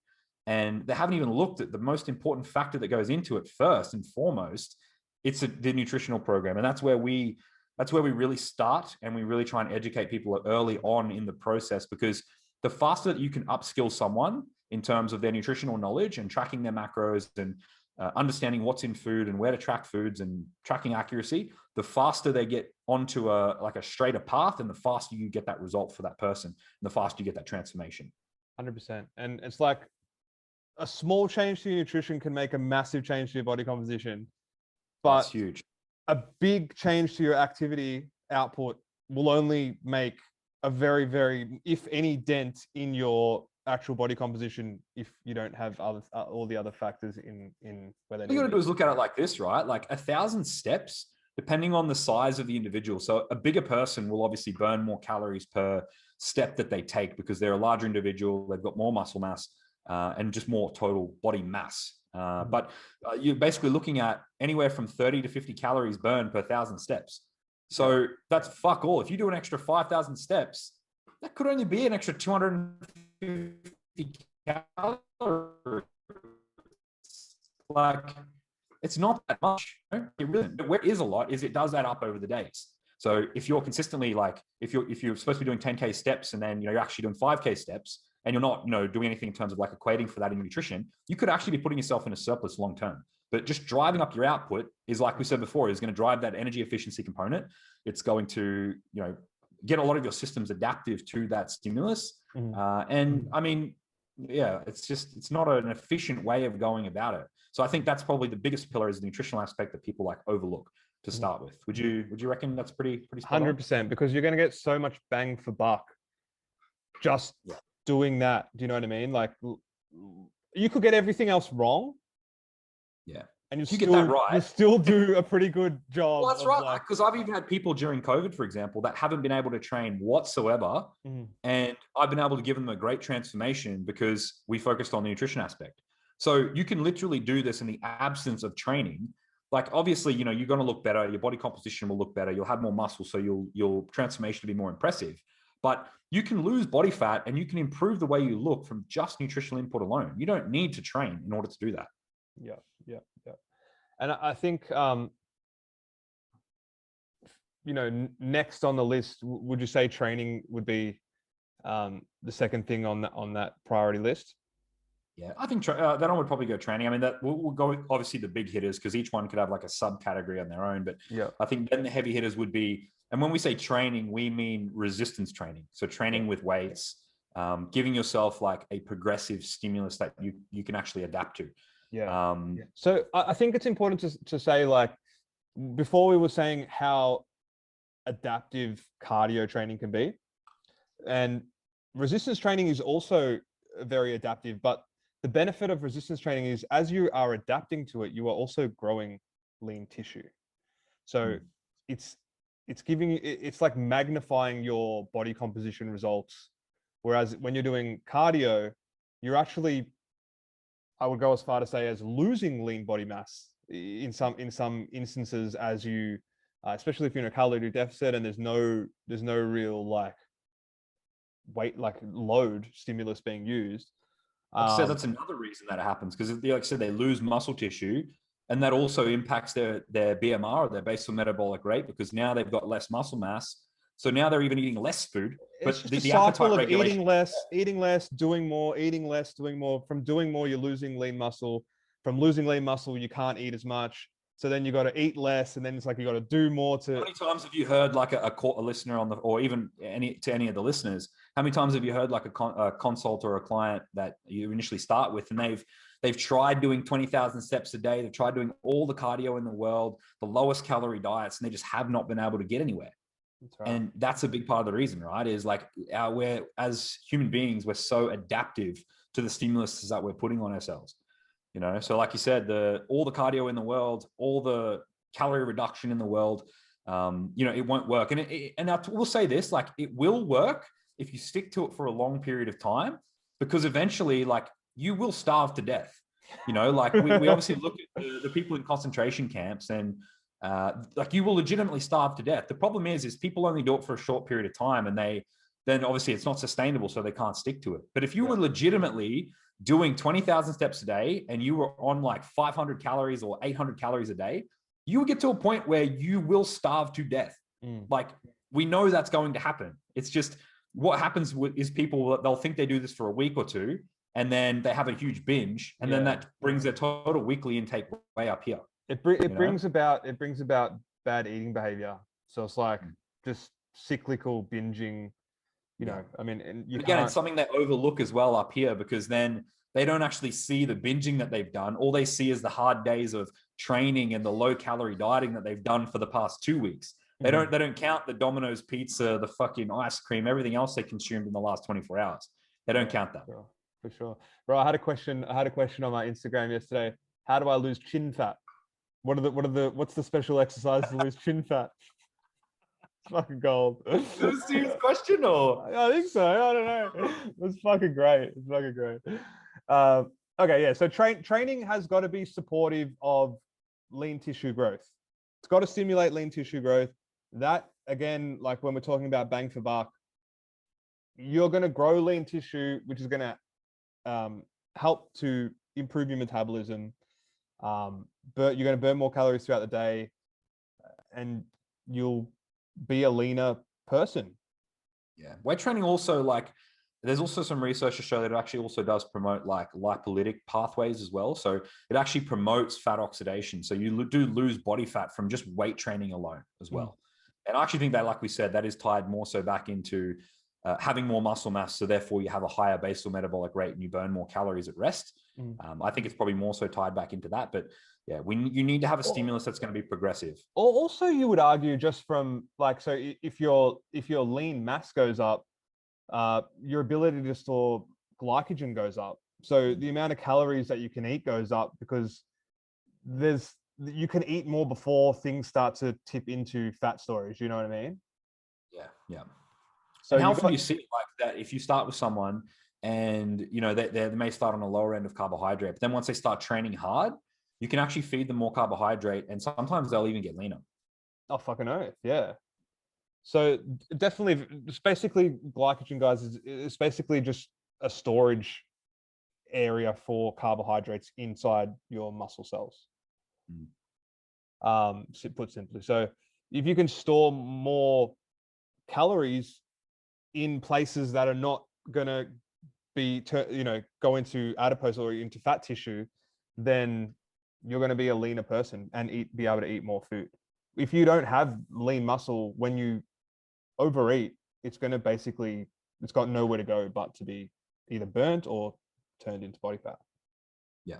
And they haven't even looked at the most important factor that goes into it first and foremost. It's the nutritional program. And that's where we really start, and we really try and educate people early on in the process, because the faster that you can upskill someone in terms of their nutritional knowledge and tracking their macros and understanding what's in food and where to track foods and tracking accuracy, the faster they get onto a straighter path, and the faster you get that result for that person, and the faster you get that transformation. 100%. And it's like, a small change to your nutrition can make a massive change to your body composition, but that's huge. A big change to your activity output will only make a very, very, if any, dent in your actual body composition if you don't have all the other factors in where they need. What you got to do is look at it like this, right? Like 1,000 steps, depending on the size of the individual. So a bigger person will obviously burn more calories per step that they take because they're a larger individual, they've got more muscle mass. And just more total body mass. But you're basically looking at anywhere from 30 to 50 calories burned per 1,000 steps. So that's fuck all. If you do an extra 5,000 steps, that could only be an extra 250 calories. Like, it's not that much. It really, but where it is a lot is it does add up over the days. So if you're consistently if you're supposed to be doing 10K steps and then you're actually doing 5K steps, and you're not doing anything in terms of like equating for that in nutrition, you could actually be putting yourself in a surplus long term. But just driving up your output is, like we said before, is going to drive that energy efficiency component. It's going to get a lot of your systems adaptive to that stimulus. And I mean, yeah, it's not an efficient way of going about it. So I think that's probably the biggest pillar, is the nutritional aspect that people overlook to start with. Would you reckon that's pretty 100%, because you're going to get so much bang for buck just doing that. Do you know what I mean? Like, you could get everything else wrong. Yeah. And you get that right, you still do a pretty good job. Well, that's right. Because I've even had people during COVID, for example, that haven't been able to train whatsoever. And I've been able to give them a great transformation because we focused on the nutrition aspect. So you can literally do this in the absence of training. Like, obviously, you're going to look better. Your body composition will look better. You'll have more muscle. So your transformation will be more impressive. But you can lose body fat and you can improve the way you look from just nutritional input alone. You don't need to train in order to do that. Yeah. And I think, next on the list, would you say training would be the second thing on that priority list. Yeah, I think then I would probably go training. I mean, that we'll go obviously the big hitters because each one could have like a subcategory on their own. But yeah, I think then the heavy hitters would be, and when we say training, we mean resistance training. So training with weights, giving yourself like a progressive stimulus that you can actually adapt to. Yeah. So I think it's important to say, like, before we were saying how adaptive cardio training can be, and resistance training is also very adaptive, but the benefit of resistance training is as you are adapting to it, you are also growing lean tissue. So it's giving you, it's like magnifying your body composition results. Whereas when you're doing cardio, you're actually, I would go as far to say, as losing lean body mass in some instances, as you, especially if you're in a calorie deficit and there's no real like weight, like load stimulus being used. So that's another reason that it happens, because like I said, they lose muscle tissue, and that also impacts their BMR, or their basal metabolic rate, because now they've got less muscle mass. So now they're even eating less food. It's But just the a cycle of regulation, eating less, doing more, eating less, doing more. From doing more, you're losing lean muscle. From losing lean muscle, you can't eat as much. So then you got to eat less, and then it's like you got to do more to. How many times have you heard like a listener on the, or even any of the listeners? How many times have you heard like a consult or a client that you initially start with, and they've tried doing 20,000 steps a day, they've tried doing all the cardio in the world, the lowest calorie diets, and they just have not been able to get anywhere. That's right. And that's a big part of the reason, right? Is like we're, as human beings, we're so adaptive to the stimulus that we're putting on ourselves. You know, so like you said, all the cardio in the world, all the calorie reduction in the world, you know, it won't work. And I will say this, like, it will work if you stick to it for a long period of time, because eventually, like, you will starve to death. You know, like we obviously look at the people in concentration camps, and like, you will legitimately starve to death. The problem is people only do it for a short period of time, and then obviously it's not sustainable, so they can't stick to it. But if you were legitimately doing 20,000 steps a day and you were on like 500 calories or 800 calories a day, you will get to a point where you will starve to death. Like, we know that's going to happen. It's just what happens is people, they'll think they do this for a week or two, and then they have a huge binge, and then that brings their total weekly intake way up here. It brings about bad eating behavior. So it's like just cyclical binging. You know, I mean, and again, it's something they overlook as well up here, because then they don't actually see the binging that they've done. All they see is the hard days of training and the low calorie dieting that they've done for the past 2 weeks. They don't count the Domino's pizza, the fucking ice cream, everything else they consumed in the last 24 hours. They don't count that. For sure. Bro, I had a question on my Instagram yesterday. How do I lose chin fat? What's the special exercise to lose chin fat? Fucking gold. Is that a serious question, or? I think so. I don't know. It's fucking great. It's fucking great. Okay, yeah. So training has got to be supportive of lean tissue growth. It's got to stimulate lean tissue growth. That, again, like when we're talking about bang for buck, you're going to grow lean tissue, which is going to help to improve your metabolism. But you're going to burn more calories throughout the day, and you'll be a leaner person. Yeah. Weight training also, like, there's also some research to show that it actually also does promote like lipolytic pathways as well. So it actually promotes fat oxidation. So you do lose body fat from just weight training alone as well. And I actually think that, like we said, that is tied more so back into having more muscle mass. So therefore you have a higher basal metabolic rate and you burn more calories at rest. I think it's probably more so tied back into that. But yeah, you need to have a stimulus that's going to be progressive. Also, you would argue, just from like, so if your lean mass goes up, your ability to store glycogen goes up. So the amount of calories that you can eat goes up, because you can eat more before things start to tip into fat storage. You know what I mean? Yeah. So how often do you see like that? If you start with someone and, you know, they may start on a lower end of carbohydrate, but then once they start training hard, you can actually feed them more carbohydrate, and sometimes they'll even get leaner. Oh, fucking oath. Yeah. So definitely, it's basically glycogen, guys, is basically just a storage area for carbohydrates inside your muscle cells. Put simply. So if you can store more calories in places that are not gonna be, go into adipose or into fat tissue, then you're going to be a leaner person and be able to eat more food. If you don't have lean muscle, when you overeat, it's going to basically, it's got nowhere to go but to be either burnt or turned into body fat. Yeah.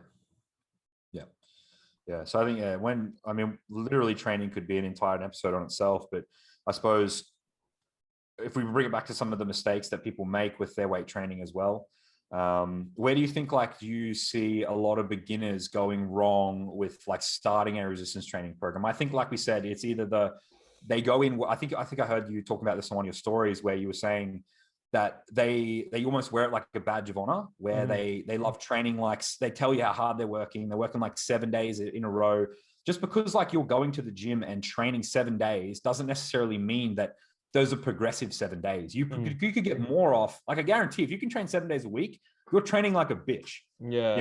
Yeah. Yeah. So I think, literally training could be an entire episode on itself, but I suppose if we bring it back to some of the mistakes that people make with their weight training as well, where do you think you see a lot of beginners going wrong with starting a resistance training program? I think, like we said, it's either they go in. I think I heard you talking about this on one of your stories where you were saying that they almost wear it like a badge of honor, where they love training. They tell you how hard they're working. They're working 7 days in a row. Just because you're going to the gym and training 7 days doesn't necessarily mean that those are progressive 7 days. You could get more off. I guarantee if you can train 7 days a week, you're training like a bitch. Yeah.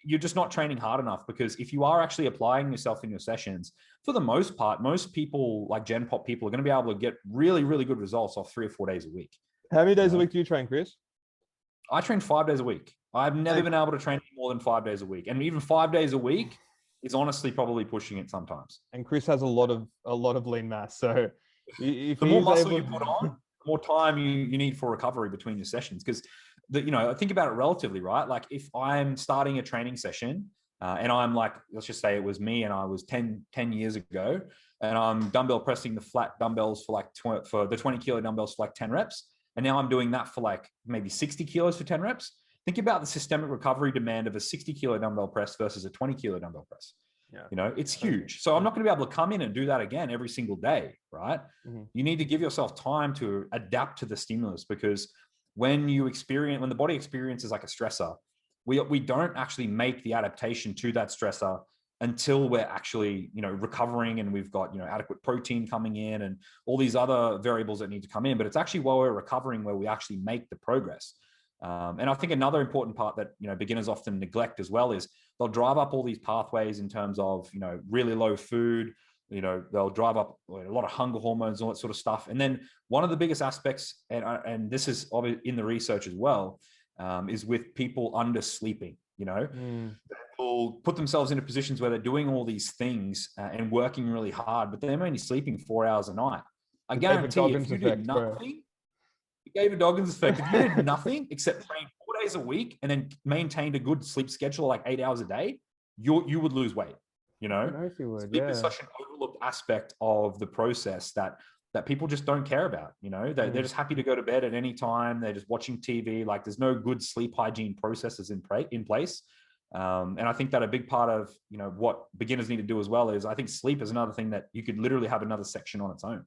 You're just not training hard enough, because if you are actually applying yourself in your sessions, for the most part, most people Gen Pop people are going to be able to get really, really good results off 3 or 4 days a week. How many days a week do you train, Chris? I train 5 days a week. I've never been able to train more than 5 days a week. And even 5 days a week is honestly probably pushing it sometimes. And Chris has a lot of lean mass. So if the more muscle you put on, the more time you need for recovery between your sessions. Because think about it relatively, right? If I'm starting a training session and I'm let's just say it was me and I was 10 years ago, and I'm dumbbell pressing the flat dumbbells for for the 20 kilo dumbbells for 10 reps. And now I'm doing that for maybe 60 kilos for 10 reps. Think about the systemic recovery demand of a 60 kilo dumbbell press versus a 20 kilo dumbbell press. Yeah. It's huge. So I'm not going to be able to come in and do that again every single day, right? You need to give yourself time to adapt to the stimulus, because when the body experiences a stressor, we don't actually make the adaptation to that stressor until we're actually, recovering, and we've got, adequate protein coming in and all these other variables that need to come in. But it's actually while we're recovering where we actually make the progress. And I think another important part that, beginners often neglect as well is they'll drive up all these pathways in terms of, really low food, they'll drive up a lot of hunger hormones, all that sort of stuff. And then one of the biggest aspects, and this is in the research as well, is with people undersleeping. People put themselves into positions where they're doing all these things and working really hard, but they're only sleeping 4 hours a night. I guarantee if you did nothing, David Goggins effect. If you did nothing except train 4 days a week and then maintained a good sleep schedule, 8 hours a day, you would lose weight. Sleep is such an overlooked aspect of the process that people just don't care about. They're just happy to go to bed at any time. They're just watching TV. There's no good sleep hygiene processes in place. And I think that a big part of, what beginners need to do as well is, I think sleep is another thing that you could literally have another section on its own.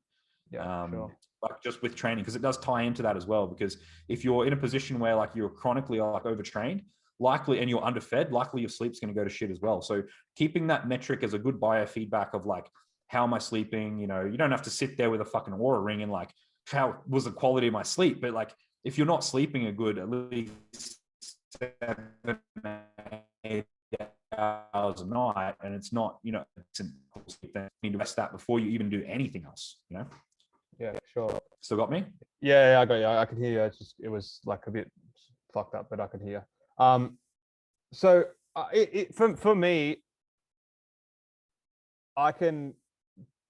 Yeah, sure. Just with training, because it does tie into that as well. Because if you're in a position where you're chronically overtrained, likely, and you're underfed, likely your sleep's going to go to shit as well. So keeping that metric as a good biofeedback of how am I sleeping? You don't have to sit there with a fucking aura ring and how was the quality of my sleep? But if you're not sleeping a good at least 7, 8 hours a night, and it's not, it's an sleep, then you need to rest that before you even do anything else. Yeah, sure. Still got me? Yeah, I got you. I could hear you. It was a bit fucked up, but I could hear. So for me, I can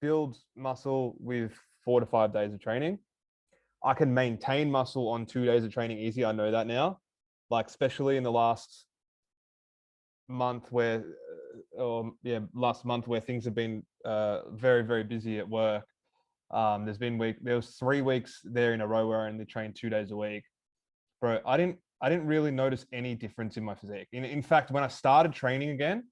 build muscle with 4 to 5 days of training. I can maintain muscle on 2 days of training easy. I know that now. Especially in the last month where things have been very, very busy at work. There was 3 weeks there in a row where I only trained 2 days a week. Bro, I didn't really notice any difference in my physique. In fact, when I started training again,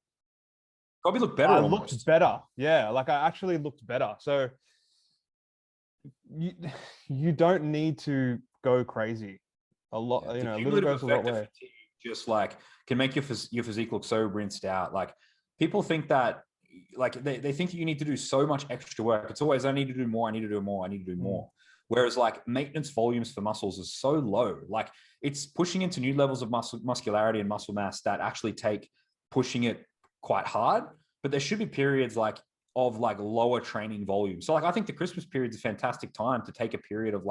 probably looked better. I looked better. Yeah, I actually looked better. So you don't need to go crazy. A lot, a little goes a long way. Just can make your physique look so rinsed out. People think that they think that you need to do so much extra work. It's always, I need to do more, I need to do more, I need to do more. Whereas maintenance volumes for muscles is so low. It's pushing into new levels of muscularity and muscle mass that actually take pushing it quite hard. But there should be periods of lower training volume. So I think the Christmas period is a fantastic time to take a period of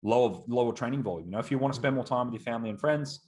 lower training volume. You know, if you want to spend more time with your family and friends,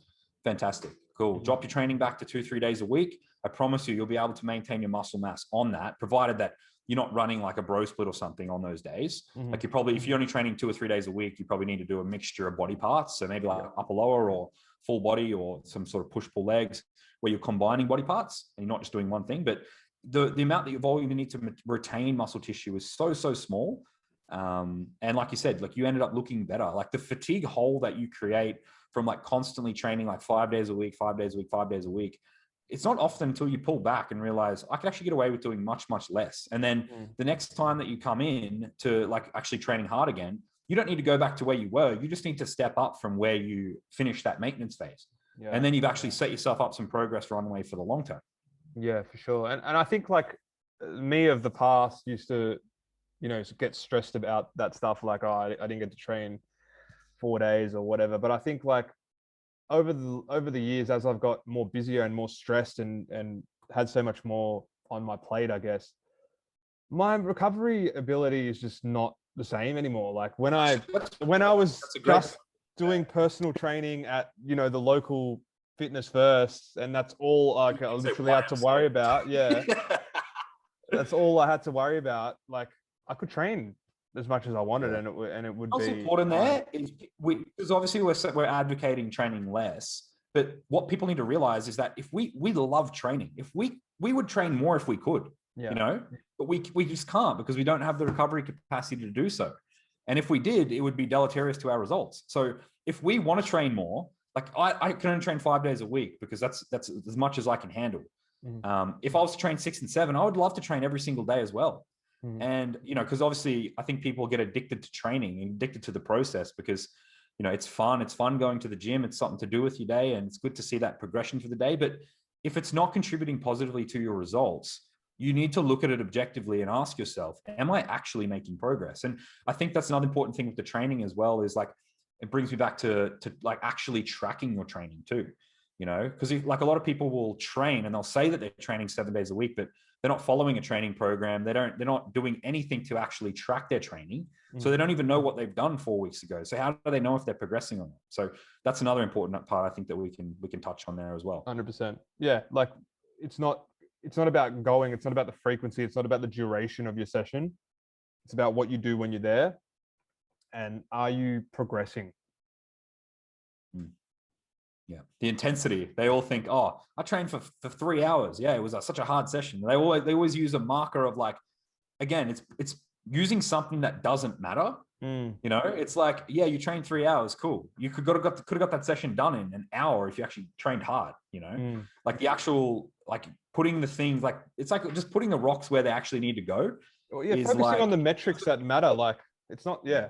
fantastic, cool. Drop your training back to 2-3 days a week. I promise you'll be able to maintain your muscle mass on that, provided that you're not running like a bro split or something on those days. Like you probably, if you're only training 2 or 3 days a week, you probably need to do a mixture of body parts. So maybe like upper lower or full body or some sort of push pull legs where you're combining body parts and you're not just doing one thing. But the amount that you volume you need to retain muscle tissue is so small. And like you said, like you ended up looking better. Like the fatigue hole that you create from like constantly training like 5 days a week, 5 days a week, 5 days a week, it's not often until you pull back and realize I can actually get away with doing much less. And then the next time that you come in to like actually training hard again, you don't need to go back to where you were. You just need to step up from where you finished that maintenance phase. Yeah. And then you've actually set yourself up some progress runway for the long term. Yeah, for sure. And I think like me of the past used to, you know, get stressed about that stuff. Like, oh, I didn't get to train 4 days or whatever. But I think like over the years, as I've got more busier and more stressed and had so much more on my plate, I guess, my recovery ability is just not the same anymore. Like when I was just doing personal training at, you know, the local Fitness First, and that's all I literally had to worry about. Yeah. That's all I had to worry about. Like I could train as much as I wanted, and it would What's be important there is because obviously we're advocating training less, but what people need to realize is that if we love training, if we would train more if we could, you know, but we just can't because we don't have the recovery capacity to do so. And if we did, it would be deleterious to our results. So if we want to train more, like I can only train 5 days a week because that's as much as I can handle. If I was to train 6 and 7, I would love to train every single day as well. And, you know, because obviously I think people get addicted to training and addicted to the process because, you know, it's fun. It's fun going to the gym. It's something to do with your day. And it's good to see that progression for the day. But if it's not contributing positively to your results, you need to look at it objectively and ask yourself, am I actually making progress? And I think that's another important thing with the training as well is like, it brings me back to like actually tracking your training too, you know, because like a lot of people will train and they'll say that they're training 7 days a week, but they're not following a training program. They're not doing anything to actually track their training. So they don't even know what they've done 4 weeks ago. So how do they know if they're progressing or not? So that's another important part I think that we can touch on there as well. 100%. Yeah. Like it's not about going, it's not about the frequency. It's not about the duration of your session. It's about what you do when you're there. And are you progressing? Yeah, the intensity. They all think, oh, I trained for 3 hours. Yeah, it was such a hard session. They always use a marker of like, again, it's using something that doesn't matter. You know, it's like, yeah, you trained 3 hours, cool. You could have got that session done in an hour if you actually trained hard. You know, like the actual like putting the things like it's like just putting the rocks where they actually need to go. Well, yeah, focusing like, on the metrics that matter. Like it's not. Yeah,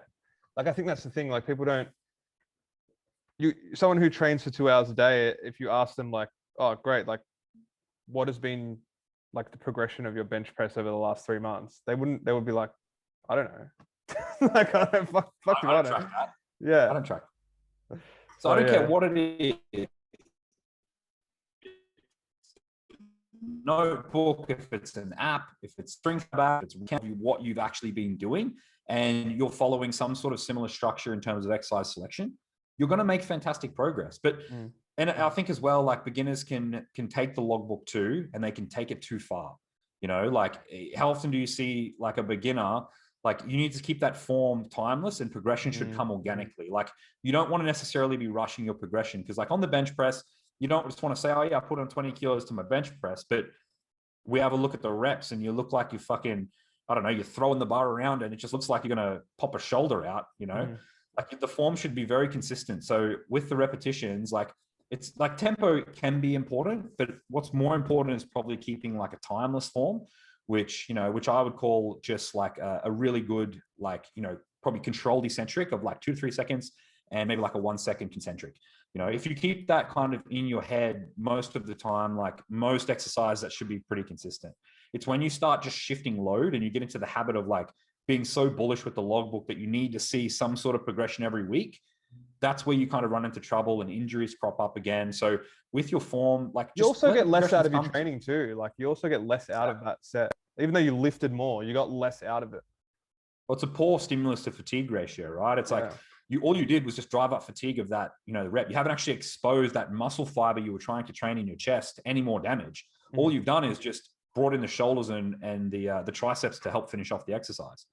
like I think that's the thing. Like people don't. Someone who trains for 2 hours a day, if you ask them like, oh, great, like what has been like the progression of your bench press over the last 3 months? They would be like, I don't know. Like, I don't fuck I don't track that. Yeah. I don't track. So I don't care what it is. Notebook, if it's an app, if it's Strengthlab, it's what you've actually been doing and you're following some sort of similar structure in terms of exercise selection, you're going to make fantastic progress. But and I think as well, like beginners can take the logbook too, and they can take it too far. You know, like how often do you see like a beginner, like you need to keep that form timeless and progression should come organically. Like you don't want to necessarily be rushing your progression because like on the bench press, you don't just want to say, oh yeah, I put on 20 kilos to my bench press, but we have a look at the reps and you look like you fucking, I don't know, you're throwing the bar around and it just looks like you're going to pop a shoulder out, you know? Like the form should be very consistent. So with the repetitions, like it's like tempo can be important, but what's more important is probably keeping like a timeless form, which I would call just like a really good, like, you know, probably controlled eccentric of like 2 to 3 seconds and maybe like a 1 second concentric. You know, if you keep that kind of in your head most of the time, like most exercise, that should be pretty consistent. It's when you start just shifting load and you get into the habit of like being so bullish with the logbook that you need to see some sort of progression every week. That's where you kind of run into trouble and injuries crop up again. So with your form, like you also get less out of your training too. Like you also get less out of that set, even though you lifted more, you got less out of it. Well, it's a poor stimulus to fatigue ratio, right? It's like all you did was just drive up fatigue of that, the rep. You haven't actually exposed that muscle fiber you were trying to train in your chest to any more damage. All you've done is just brought in the shoulders and the triceps to help finish off the exercise.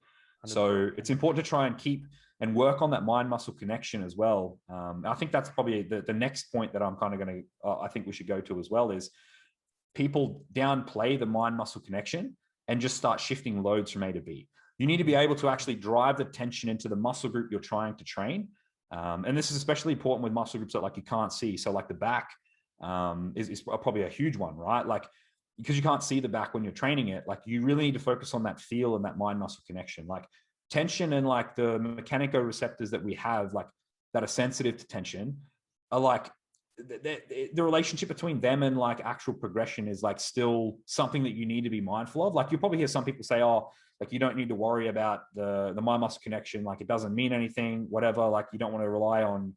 100%. So it's important to try and keep and work on that mind muscle connection as well. I think that's probably the next point that I'm kind of going to, I think we should go to as well, is people downplay the mind muscle connection and just start shifting loads from A to B. You need to be able to actually drive the tension into the muscle group you're trying to train. And this is especially important with muscle groups that like you can't see. So like the back is probably a huge one, right? Like, because you can't see the back when you're training it, like you really need to focus on that feel and that mind muscle connection. Like tension and like the mechanicoreceptors that we have, like that are sensitive to tension, are like the relationship between them and like actual progression is like still something that you need to be mindful of. Like you probably hear some people say, oh, like you don't need to worry about the mind muscle connection. Like it doesn't mean anything, whatever. Like you don't want to rely on,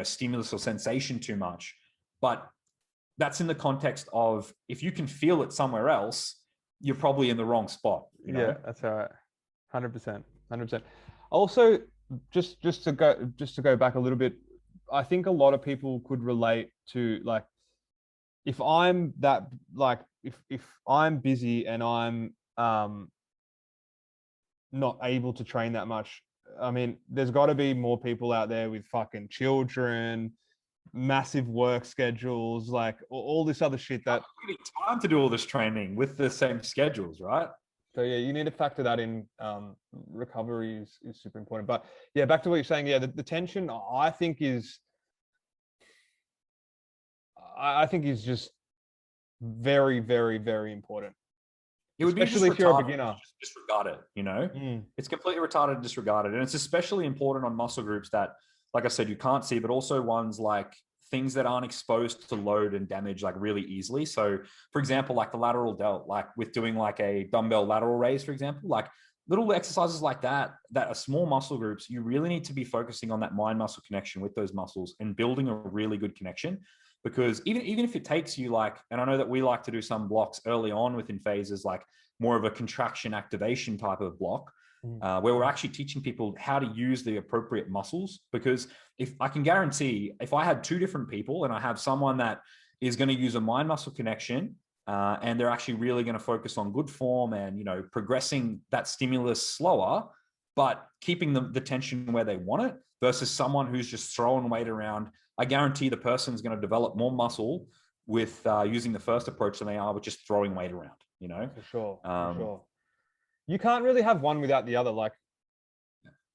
stimulus or sensation too much. But that's in the context of if you can feel it somewhere else, you're probably in the wrong spot. Yeah, that's all right. 100%. Also, just to go back a little bit, I think a lot of people could relate to like, if I'm that, like, if I'm busy and I'm not able to train that much, I mean, there's got to be more people out there with fucking children, massive work schedules, like all this other shit that really time to do all this training with the same schedules, right? So yeah, you need to factor that in. Recovery is super important. But yeah, back to what you're saying. Yeah, the tension I think is just very, very, very important. It would especially be if you're a beginner. Just disregard it, It's completely retarded to disregard it. And it's especially important on muscle groups that, like I said, you can't see, but also ones like things that aren't exposed to load and damage like really easily. So for example, like the lateral delt, like with doing like a dumbbell lateral raise, for example, like little exercises like that are small muscle groups, you really need to be focusing on that mind muscle connection with those muscles and building a really good connection. Because even if it takes you like, and I know that we like to do some blocks early on within phases, like more of a contraction activation type of block, where we're actually teaching people how to use the appropriate muscles. Because if I can guarantee, if I had two different people and I have someone that is going to use a mind muscle connection and they're actually really going to focus on good form and, progressing that stimulus slower, but keeping the tension where they want it, versus someone who's just throwing weight around, I guarantee the person's going to develop more muscle with using the first approach than they are with just throwing weight around, For sure. You can't really have one without the other. Like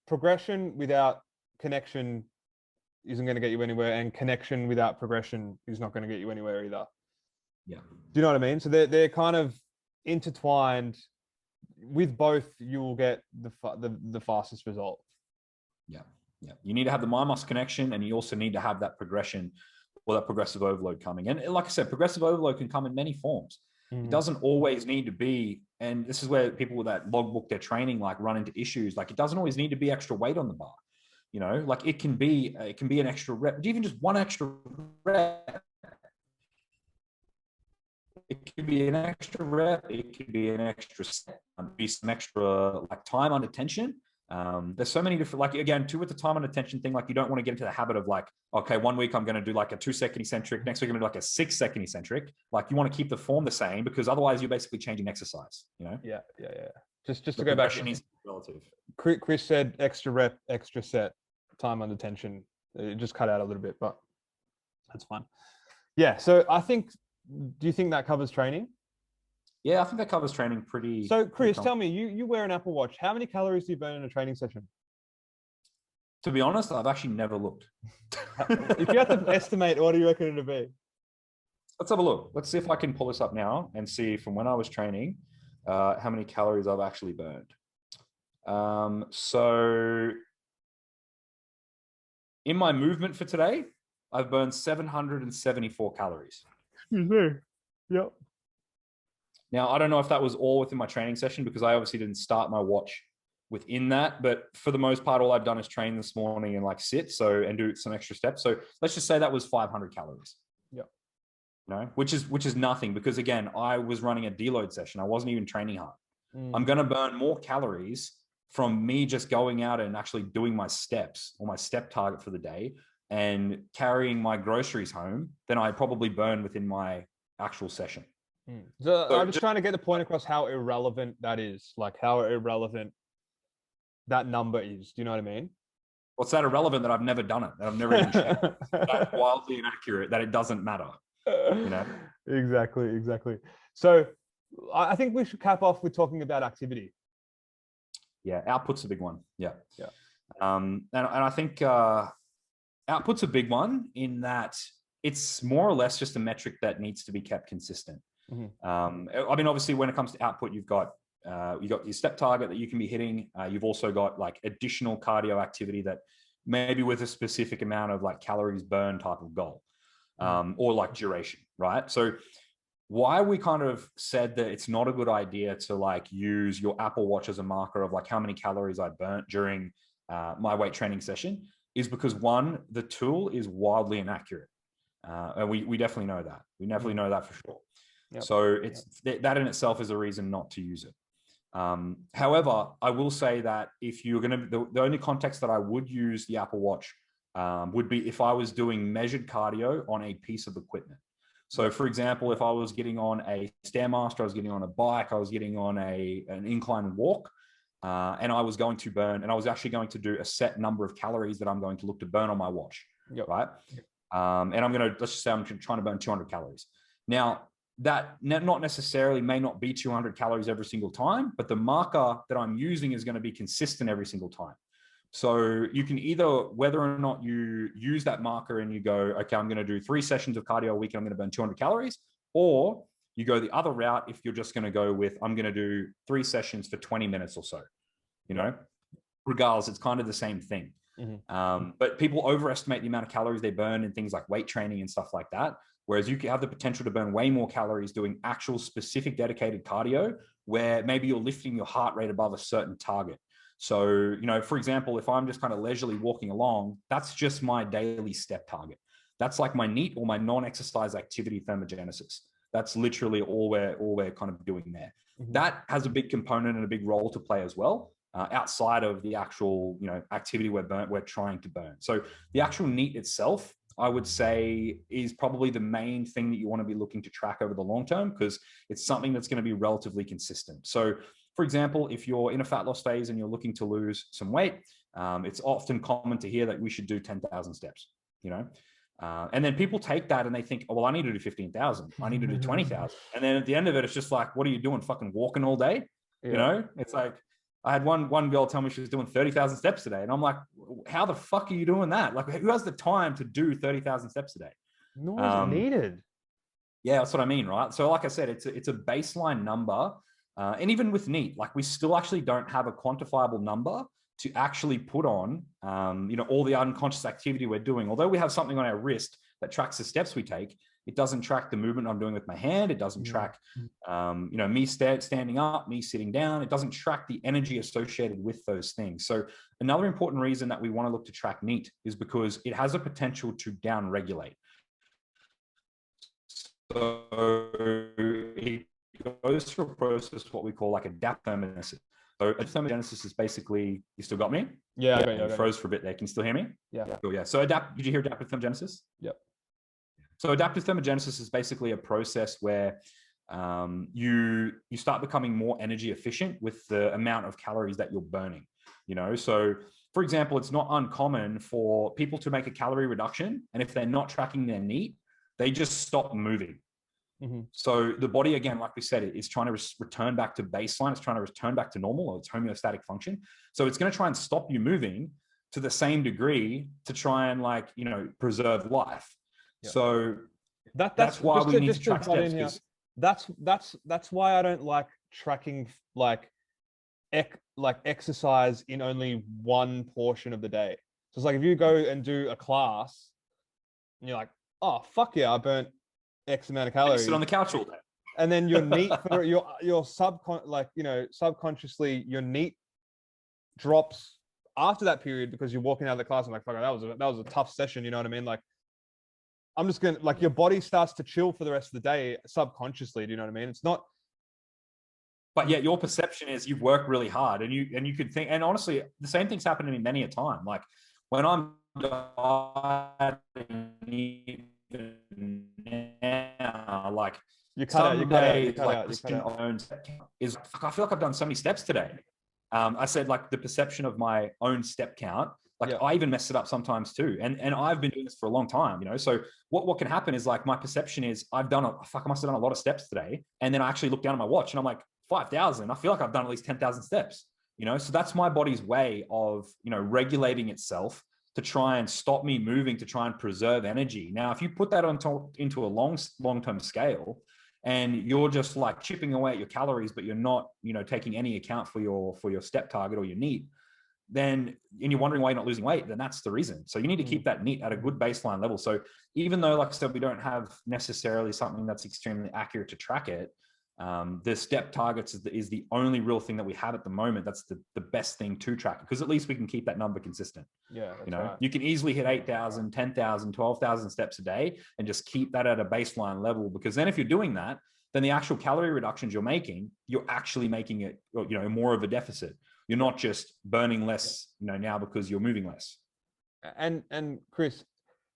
progression without connection isn't going to get you anywhere, and connection without progression is not going to get you anywhere either. Yeah. Do you know what I mean? So they're kind of intertwined. With both, you will get the fastest result. Yeah. You need to have the mind muscle connection, and you also need to have that progression or that progressive overload coming. And like I said, progressive overload can come in many forms. It doesn't always need to be, and this is where people with that logbook their training like run into issues. Like it doesn't always need to be extra weight on the bar. Like it can be an extra rep, even just one extra rep. It could be an extra rep. It could be an extra set. Be some extra like time under tension. There's so many different, like again, too, with the time and attention thing, like you don't want to get into the habit of like, okay, 1 week I'm going to do like a 2-second eccentric. Next week I'm going to do like a 6-second eccentric. Like you want to keep the form the same, because otherwise you're basically changing exercise, Yeah. Just to go back. Is relative. Chris said extra rep, extra set, time under tension. It just cut out a little bit, but that's fine. Yeah. So do you think that covers training? Yeah, I think that covers training pretty. So, Chris, tell me, you wear an Apple Watch. How many calories do you burn in a training session? To be honest, I've actually never looked. If you had to estimate, what do you reckon it'd be? Let's have a look. Let's see if I can pull this up now and see from when I was training how many calories I've actually burned. So, in my movement for today, I've burned 774 calories. Excuse me. Yep. Now, I don't know if that was all within my training session, because I obviously didn't start my watch within that. But for the most part, all I've done is train this morning and like sit and do some extra steps. So let's just say that was 500 calories. Yep. Which is nothing, because again, I was running a deload session. I wasn't even training hard. I'm going to burn more calories from me just going out and actually doing my steps or my step target for the day and carrying my groceries home than I probably burn within my actual session. So I'm just trying to get the point across how irrelevant that is, like how irrelevant that number is. Do you know what I mean? What's that irrelevant that I've never done it, that I've never even checked? That's wildly inaccurate that it doesn't matter. You know? Exactly. So I think we should cap off with talking about activity. Yeah, output's a big one. Yeah. And I think output's a big one in that it's more or less just a metric that needs to be kept consistent. I mean, obviously, when it comes to output, you've got your step target that you can be hitting. You've also got like additional cardio activity that maybe with a specific amount of like calories burned type of goal, or like duration, right? So why we kind of said that it's not a good idea to like use your Apple Watch as a marker of like how many calories I burnt during my weight training session is because one, the tool is wildly inaccurate. And we definitely know that. We definitely know that for sure. Yep. So that in itself is a reason not to use it. However, I will say that if you're going to, the only context that I would use the Apple Watch would be if I was doing measured cardio on a piece of equipment. So for example, if I was getting on a Stairmaster, I was getting on a bike, I was getting on an incline walk, and I was going to burn, and I was actually going to do a set number of calories that I'm going to look to burn on my watch, right? And I'm going to, let's just say I'm trying to burn 200 calories. Now, that not necessarily may not be 200 calories every single time, but the marker that I'm using is going to be consistent every single time. So you can either, whether or not you use that marker and you go, okay, I'm going to do 3 sessions of cardio a week and I'm going to burn 200 calories, or you go the other route if you're just going to go with, I'm going to do 3 sessions for 20 minutes or so, you know, regardless, it's kind of the same thing. But people overestimate the amount of calories they burn in things like weight training and stuff like that. Whereas you can have the potential to burn way more calories doing actual specific dedicated cardio where maybe you're lifting your heart rate above a certain target. So, you know, for example, if I'm just kind of leisurely walking along, that's just my daily step target. That's like my NEAT or my non-exercise activity thermogenesis. That's literally all we're kind of doing there. That has a big component and a big role to play as well, outside of the actual, you know, activity we're trying to burn. So the actual NEAT itself, I would say, is probably the main thing that you want to be looking to track over the long term, because it's something that's going to be relatively consistent. So for example, if you're in a fat loss phase and you're looking to lose some weight, it's often common to hear that we should do 10,000 steps, you know? And then people take that and they think, oh, well, I need to do 15,000. I need to do 20,000. And then at the end of it, it's just like, what are you doing? Fucking walking all day? You know, it's like, I had one girl tell me she was doing 30,000 steps a day. And I'm like, how the fuck are you doing that? Like, who has the time to do 30,000 steps a day? Nor is it needed. Yeah, that's what I mean, right? So like I said, it's a baseline number. And even with NEAT, like we still actually don't have a quantifiable number to actually put on, you know, all the unconscious activity we're doing. Although we have something on our wrist that tracks the steps we take, it doesn't track the movement I'm doing with my hand. It doesn't track, you know, me standing up, me sitting down. It doesn't track the energy associated with those things. So another important reason that we want to look to track NEAT is because it has a potential to down-regulate. So it goes through a process, what we call like adaptive thermogenesis. So thermogenesis is basically, you still got me? Yeah, I got you. You froze for a bit there. Can you still hear me? Yeah. Cool, yeah. So did you hear adaptive thermogenesis? Yep. So adaptive thermogenesis is basically a process where you start becoming more energy efficient with the amount of calories that you're burning. You know, so for example, it's not uncommon for people to make a calorie reduction, and if they're not tracking their NEAT, they just stop moving. So the body, again, like we said, is trying to return back to baseline. It's trying to return back to normal, or its homeostatic function. So it's going to try and stop you moving to the same degree to try and, like, you know, preserve life. Yep. So that's why we need to track steps. That's why I don't like tracking like exercise in only one portion of the day. So it's like if you go and do a class and you're like, oh fuck yeah, I burnt X amount of calories. Sit on the couch all day. And then your NEAT for your subconsciously your NEAT drops after that period because you're walking out of the class and like, fuck, that was a tough session, you know what I mean? Like, I'm just gonna, like, your body starts to chill for the rest of the day subconsciously. Do you know what I mean? It's not But yet your perception is you've worked really hard, and you could think, and honestly, the same thing's happened to me many a time. Like when I'm dieting even now, like You cut out. Is I feel like I've done so many steps today. I said like the perception of my own step count. Like I even mess it up sometimes too. And I've been doing this for a long time, you know? So what can happen is like my perception is I must have done a lot of steps today. And then I actually look down at my watch and I'm like 5,000. I feel like I've done at least 10,000 steps, you know? So that's my body's way of, you know, regulating itself to try and stop me moving, to try and preserve energy. Now, if you put that into a long-term scale, and you're just like chipping away at your calories, but you're not, you know, taking any account for your step target or your NEAT, then, and you're wondering why you're not losing weight, then that's the reason. So you need to keep that NEAT at a good baseline level. So even though, like I said, we don't have necessarily something that's extremely accurate to track it, the step targets is the only real thing that we have at the moment. That's the best thing to track, because at least we can keep that number consistent. Yeah, you know, you can easily hit 8,000, 10,000, 12,000 steps a day and just keep that at a baseline level. Because then if you're doing that, then the actual calorie reductions you're making, you're actually making it, you know, more of a deficit. You're not just burning less, you know, now because you're moving less. And Chris,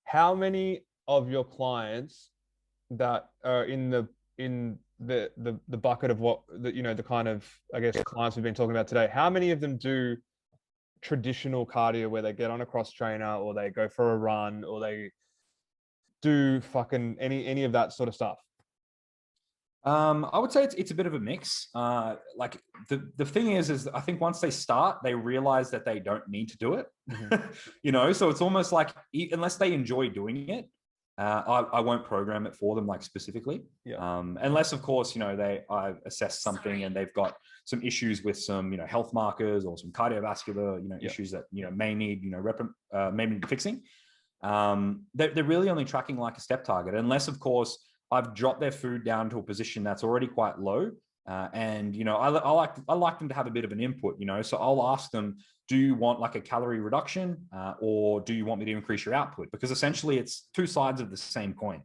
how many of your clients that are in the bucket of what you know, the kind of, I guess, clients we've been talking about today, how many of them do traditional cardio where they get on a cross trainer or they go for a run or they do fucking any of that sort of stuff? I would say it's a bit of a mix. Like the thing is I think once they start, they realize that they don't need to do it. You know, so it's almost like unless they enjoy doing it, I won't program it for them, like specifically. Unless of course, you know, I assess something and they've got some issues with some, you know, health markers or some cardiovascular, you know, issues that, you know, may need, you know, may need fixing. They're really only tracking like a step target, unless of course I've dropped their food down to a position that's already quite low. And, you know, I like them to have a bit of an input, you know, so I'll ask them, do you want like a calorie reduction or do you want me to increase your output? Because essentially it's two sides of the same coin.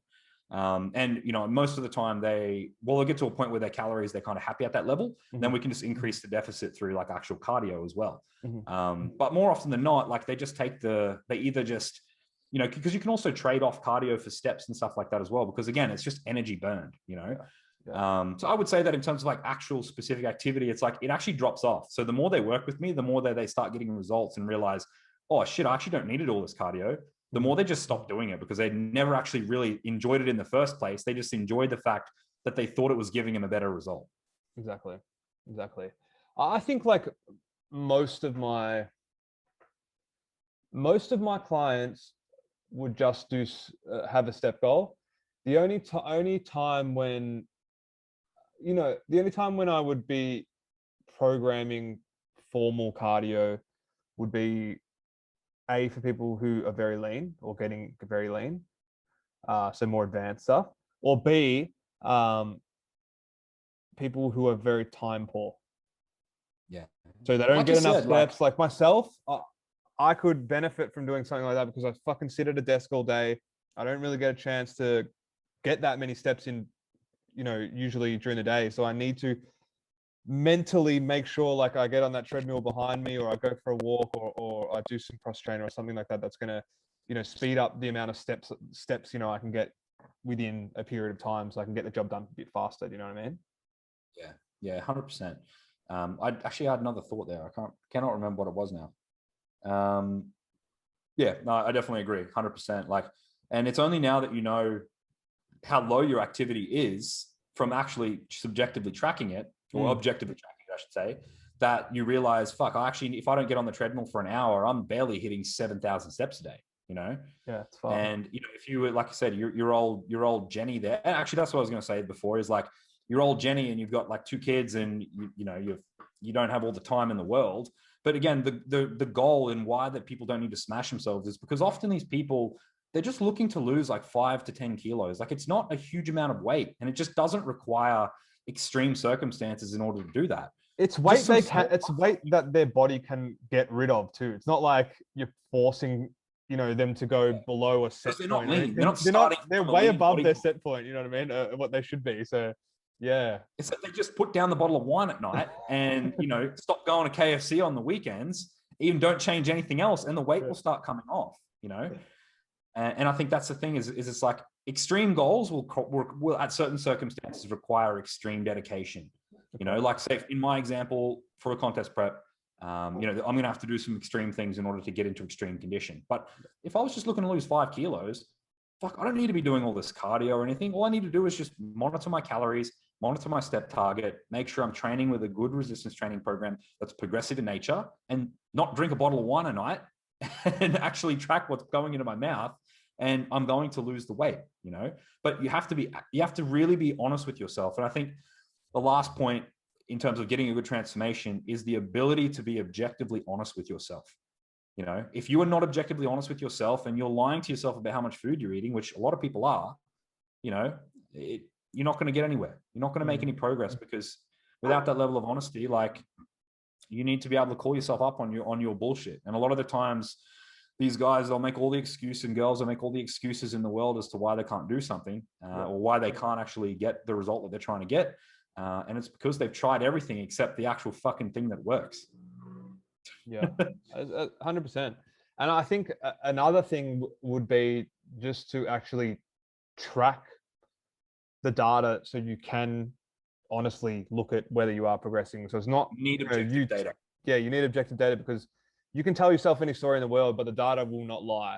And, you know, most of the time they'll get to a point where their calories, they're kind of happy at that level. Then we can just increase the deficit through like actual cardio as well. But more often than not, like they just they either just, you know, because you can also trade off cardio for steps and stuff like that as well, because again, it's just energy burned, you know? So I would say that in terms of like actual specific activity, it's like, it actually drops off. So the more they work with me, the more they start getting results and realize, oh shit, I actually don't need to do all this cardio. The more they just stop doing it because they never actually really enjoyed it in the first place. They just enjoyed the fact that they thought it was giving them a better result. Exactly. I think like most of my clients would just have a step goal. The only time when, you know, the only time when I would be programming formal cardio would be A, for people who are very lean or getting very lean, so more advanced stuff, or B, people who are very time poor. So they don't Like get enough steps. like myself, I could benefit from doing something like that because I fucking sit at a desk all day. I don't really get a chance to get that many steps in, you know, usually during the day. So I need to mentally make sure like I get on that treadmill behind me, or I go for a walk, or I do some cross trainer or something like that. That's going to, you know, speed up the amount of steps, you know, I can get within a period of time, so I can get the job done a bit faster. Do you know what I mean? Yeah, 100%. I actually had another thought there. I cannot remember what it was now. Yeah, no, I definitely agree, 100%. Like, and it's only now that you know how low your activity is from actually subjectively tracking it, or objectively tracking it, I should say, that you realize, fuck, if I don't get on the treadmill for an hour, I'm barely hitting 7,000 steps a day, you know? Yeah, it's fine. And, you know, if you were, like I said, your old Jenny there, and actually that's what I was going to say before, is like, your old Jenny and you've got like 2 kids and you know, you don't have all the time in the world. But again, the goal and why that people don't need to smash themselves is because often these people, they're just looking to lose like 5 to 10 kilos. Like it's not a huge amount of weight, and it just doesn't require extreme circumstances in order to do that. It's weight it's weight that their body can get rid of too. It's not like you're forcing, you know, them to go below a set point. They're not lean. They're way above their set point. You know what I mean? What they should be. So Yeah. It's that they just put down the bottle of wine at night and, stop going to KFC on the weekends, even don't change anything else, and the weight will start coming off, And I think that's the thing is it's like extreme goals will at certain circumstances require extreme dedication. Like say in my example for a contest prep, I'm going to have to do some extreme things in order to get into extreme condition. But if I was just looking to lose 5 kilos, fuck, I don't need to be doing all this cardio or anything. All I need to do is just monitor my calories, monitor my step target, make sure I'm training with a good resistance training program that's progressive in nature, and not drink a bottle of wine a night and actually track what's going into my mouth. And I'm going to lose the weight, but you have to really be honest with yourself. And I think the last point in terms of getting a good transformation is the ability to be objectively honest with yourself. If you are not objectively honest with yourself and you're lying to yourself about how much food you're eating, which a lot of people are, you're not going to get anywhere. You're not going to make any progress, because without that level of honesty, like, you need to be able to call yourself up on your bullshit. And a lot of the times these guys, they'll make all the excuses, and girls will make all the excuses in the world as to why they can't do something, or why they can't actually get the result that they're trying to get. And it's because they've tried everything except the actual fucking thing that works. Yeah, 100%. And I think another thing would be just to actually track the data so you can honestly look at whether you are progressing. So it's not You need objective data. Yeah, you need objective data, because you can tell yourself any story in the world, but the data will not lie.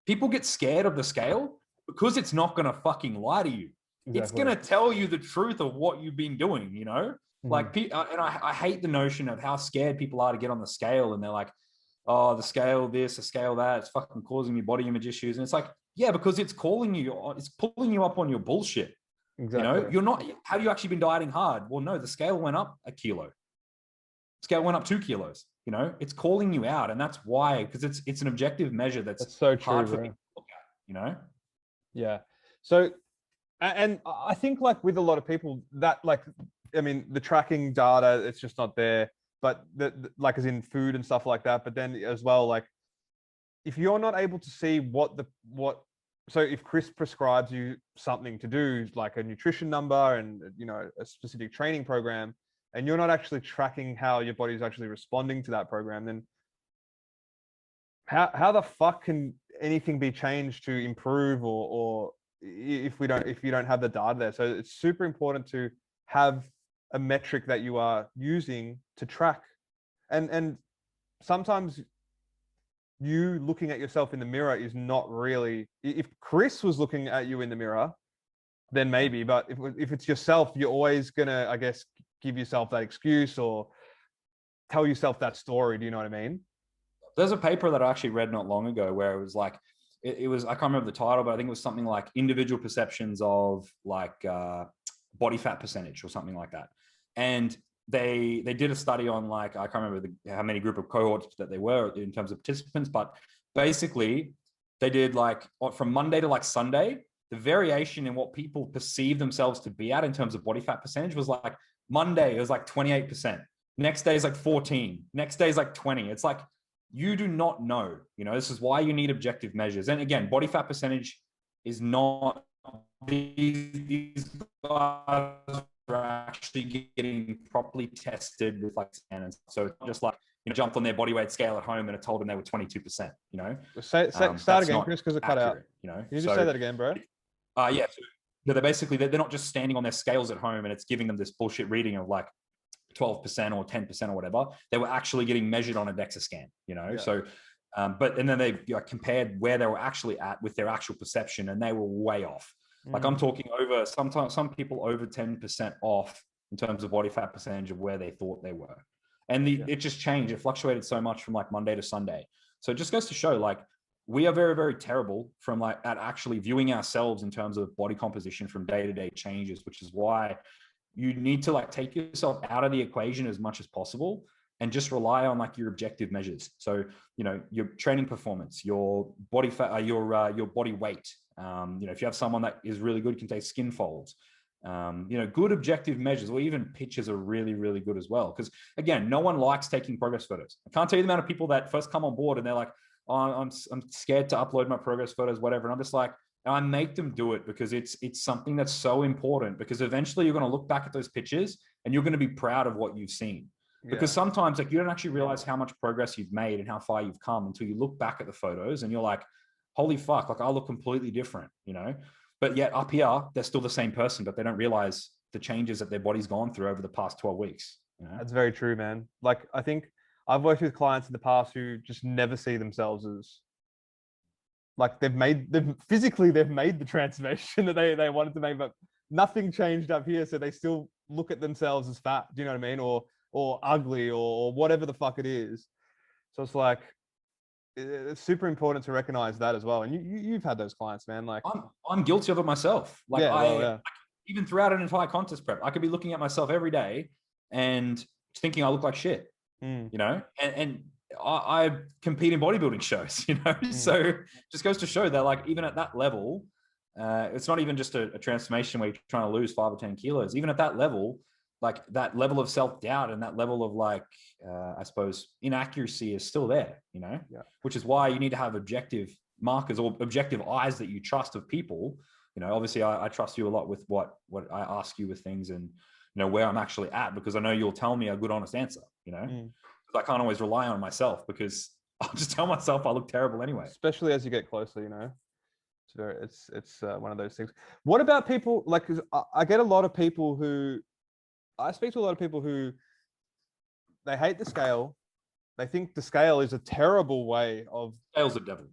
People get scared of the scale because it's not going to fucking lie to you. Exactly. It's going to tell you the truth of what you've been doing, Like, and I hate the notion of how scared people are to get on the scale, and they're like, oh, the scale this, the scale that, it's fucking causing me body image issues. And it's like, yeah, because it's pulling you up on your bullshit. Exactly. You're not, have you actually been dieting hard? Well, no, the scale went up 1 kilo. Scale went up 2 kilos. It's calling you out. And that's why, because it's an objective measure that's so true, hard for people to look at, Yeah. So, and I think, like, with a lot of people that, like, I mean, the tracking data, it's just not there, but like, as in food and stuff like that. But then as well, like, if you're not able to see so if Chris prescribes you something to do, like a nutrition number and, a specific training program, and you're not actually tracking how your body's actually responding to that program, then how the fuck can anything be changed to improve, or if you don't have the data there? So it's super important to have a metric that you are using to track. And sometimes you looking at yourself in the mirror is not really, if Chris was looking at you in the mirror, then maybe, but if it's yourself, you're always gonna, I guess, give yourself that excuse or tell yourself that story. Do you know what I mean? There's a paper that I actually read not long ago where it was like, it was, I can't remember the title, but I think it was something like individual perceptions of like body fat percentage or something like that. And they did a study on, like, I can't remember how many group of cohorts that they were in terms of participants, but basically they did, like, from Monday to like Sunday, the variation in what people perceive themselves to be at in terms of body fat percentage was like, Monday, it was like 28%. Next day is like 14. Next day is like 20. It's like, you do not know, this is why you need objective measures. And again, body fat percentage is not, these guys are actually getting properly tested with, like, scans. So it's not just like, jumped on their body weight scale at home and it told them they were 22%, Start again, Chris, because it cut out. Can you just say that again, bro? Yeah. So they're not just standing on their scales at home and it's giving them this bullshit reading of like 12% or 10% or whatever. They were actually getting measured on a DEXA scan, Yeah. So, and then they compared where they were actually at with their actual perception, and they were way off. Like, I'm talking over, sometimes some people over 10% off in terms of body fat percentage of where they thought they were. And it just changed. It fluctuated so much from like Monday to Sunday. So it just goes to show, like, we are very, very terrible from like at actually viewing ourselves in terms of body composition from day-to-day changes, which is why you need to, like, take yourself out of the equation as much as possible and just rely on, like, your objective measures. So, your training performance, your body fat, your body weight. If you have someone that is really good, can take skin folds. Good objective measures, or even pictures are really, really good as well. Because again, no one likes taking progress photos. I can't tell you the amount of people that first come on board and they're like, oh, I'm scared to upload my progress photos, whatever. And I'm just like, And I make them do it because it's something that's so important, because eventually you're going to look back at those pictures and you're going to be proud of what you've seen. Because sometimes like you don't actually realize how much progress you've made and how far you've come until you look back at the photos and you're like, holy fuck, like I look completely different, you know? But yet up here, they're still the same person, but they don't realize the changes that their body's gone through over the past 12 weeks. You know? That's very true, man. Like, I think I've worked with clients in the past who just never see themselves as like they've made the transformation that they wanted to make, but nothing changed up here. So they still look at themselves as fat. Do you know what I mean? Or ugly or whatever the fuck it is. So it's like, it's super important to recognize that as well. And you've had those clients, man. Like I'm guilty of it myself. Like yeah, even throughout an entire contest prep, I could be looking at myself every day and thinking I look like shit, you know, and I compete in bodybuilding shows, you know, so it just goes to show that like, even at that level, it's not even just a transformation where you're trying to lose 5 or 10 kilos. Even at that level, like that level of self-doubt and that level of like, I suppose, inaccuracy is still there, you know, which is why you need to have objective markers or objective eyes that you trust of people. You know, obviously I trust you a lot with what I ask you with things and, you know, where I'm actually at, because I know you'll tell me a good, honest answer, you know, because I can't always rely on myself because I'll just tell myself I look terrible anyway. Especially as you get closer, you know. It's one of those things. What about people like? 'Cause I get a lot of people who I speak to a lot of people who they hate the scale. They think the scale is a terrible way of scale's a devil.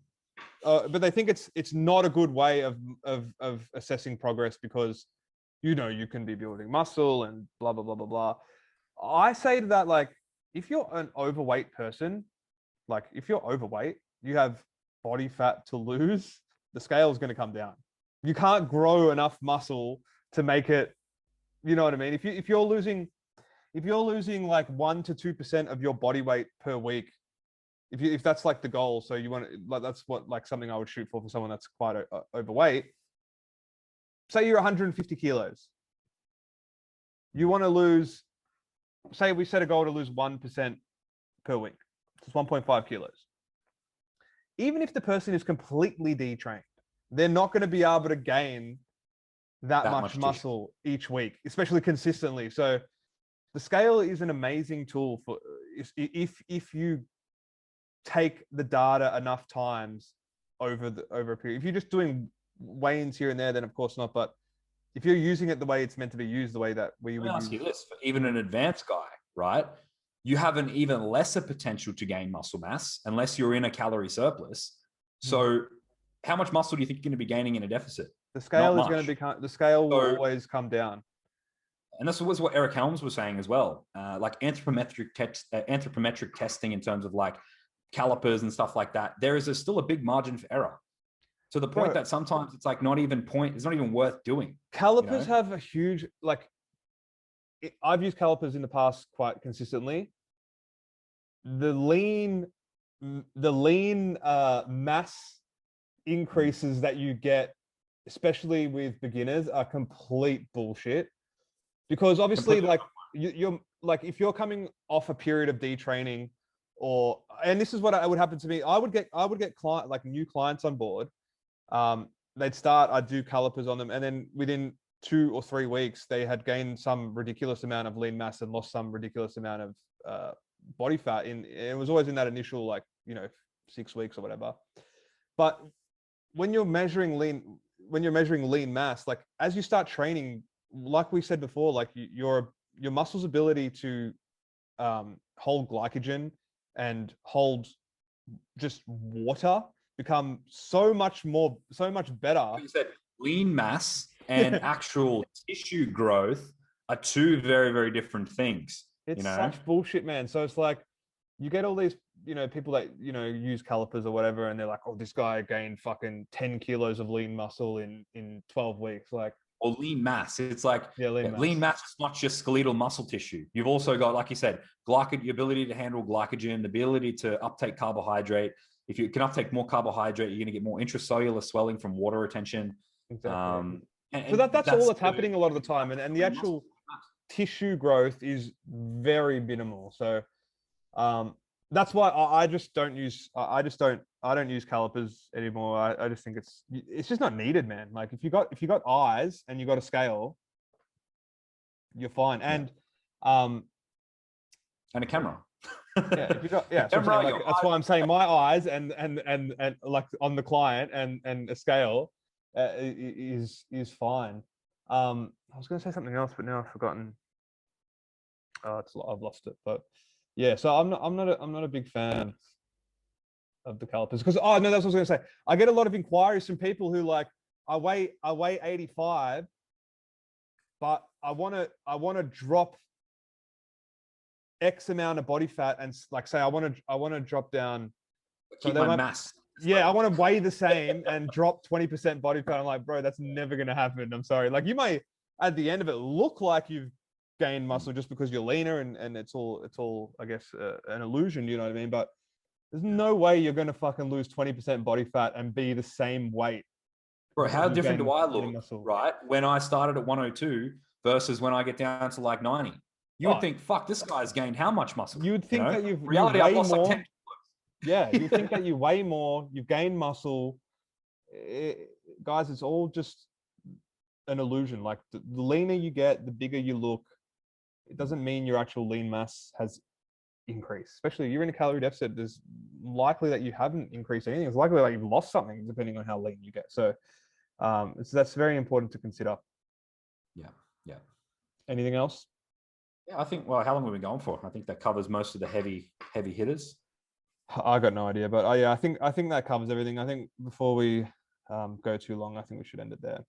But they think it's not a good way of assessing progress because, you know, you can be building muscle and blah blah blah blah blah. I say to that, like, if you're an overweight person, like if you're overweight, you have body fat to lose. The scale is going to come down. You can't grow enough muscle to make it. You know what I mean? If you're losing like 1 to 2% of your body weight per week, if that's like the goal, so you want to, like, that's what like something I would shoot for someone that's quite overweight. Say you're 150 kilos. You want to lose, say we set a goal to lose 1% per week. It's 1.5 kilos. Even if the person is completely detrained, they're not going to be able to gain that much muscle each week, especially consistently. So the scale is an amazing tool for if you take the data enough times over a period. If you're just doing weigh-ins here and there, then of course not. But if you're using it the way it's meant to be used, the way that we would ask you this, for even an advanced guy, right? You have an even lesser potential to gain muscle mass unless you're in a calorie surplus. So how much muscle do you think you're going to be gaining in a deficit? The scale will always come down. And this was what Eric Helms was saying as well. Like anthropometric testing in terms of like calipers and stuff like that. There is still a big margin for error, to the point that sometimes it's like it's not even worth doing. Calipers have a huge, like, I've used calipers in the past quite consistently. The lean mass increases that you get, especially with beginners, are complete bullshit. Because obviously, like you're like, if you're coming off a period of detraining, and this is what would happen to me, I would get new clients on board. They'd start, I'd do calipers on them, and then within 2 or 3 weeks, they had gained some ridiculous amount of lean mass and lost some ridiculous amount of body fat. It was always in that initial, like, 6 weeks or whatever. But when you're measuring lean mass, like as you start training, like we said before, like your muscle's ability to hold glycogen and hold just water become so much better. You said lean mass and actual tissue growth are 2 very, very different things. It's such bullshit, man. So it's like you get all these, people that, use calipers or whatever, and they're like, oh, this guy gained fucking 10 kilos of lean muscle in 12 weeks. Like, or lean mass. It's like lean mass is not just skeletal muscle tissue. You've also got, like you said, the ability to handle glycogen, the ability to uptake carbohydrate. If you can uptake more carbohydrate, you're going to get more intracellular swelling from water retention. Exactly. So that's all that's happening a lot of the time. And the actual tissue growth is very minimal. So That's why I just don't use. I don't use calipers anymore. I just think it's just not needed, man. Like if you got eyes and you got a scale, you're fine. And a camera. Yeah, if you got Camera, like, that's why I'm saying my eyes and like on the client and a scale is fine. I was going to say something else, but now I've forgotten. I've lost it. But yeah, so I'm not a big fan of the calipers because no, that's what I was going to say. I get a lot of inquiries from people who like I weigh 85, but I want to drop X amount of body fat and like say I want to drop down. Keep my mass. Yeah, I want to weigh the same and drop 20% body fat. I'm like, bro, that's never gonna happen. I'm sorry. Like you might at the end of it look like you've gained muscle just because you're leaner and it's all I guess an illusion. You know what I mean? But there's no way you're gonna fucking lose 20% body fat and be the same weight. Bro, how different do I look, right? When I started at 102 versus when I get down to like 90. You would think, fuck, this guy's gained how much muscle? You would think that you've reality, I've lost like 10 kilos. Yeah, you think that you weigh more, you've gained muscle. Guys, it's all just an illusion. Like the leaner you get, the bigger you look. It doesn't mean your actual lean mass has increased. Especially if you're in a calorie deficit, there's likely that you haven't increased anything. It's likely that you've lost something depending on how lean you get. So that's very important to consider. Yeah. Anything else? Yeah, I think, well, how long have we been going for? I think that covers most of the heavy hitters. I got no idea, but yeah, I think that covers everything. I think before we go too long, I think we should end it there.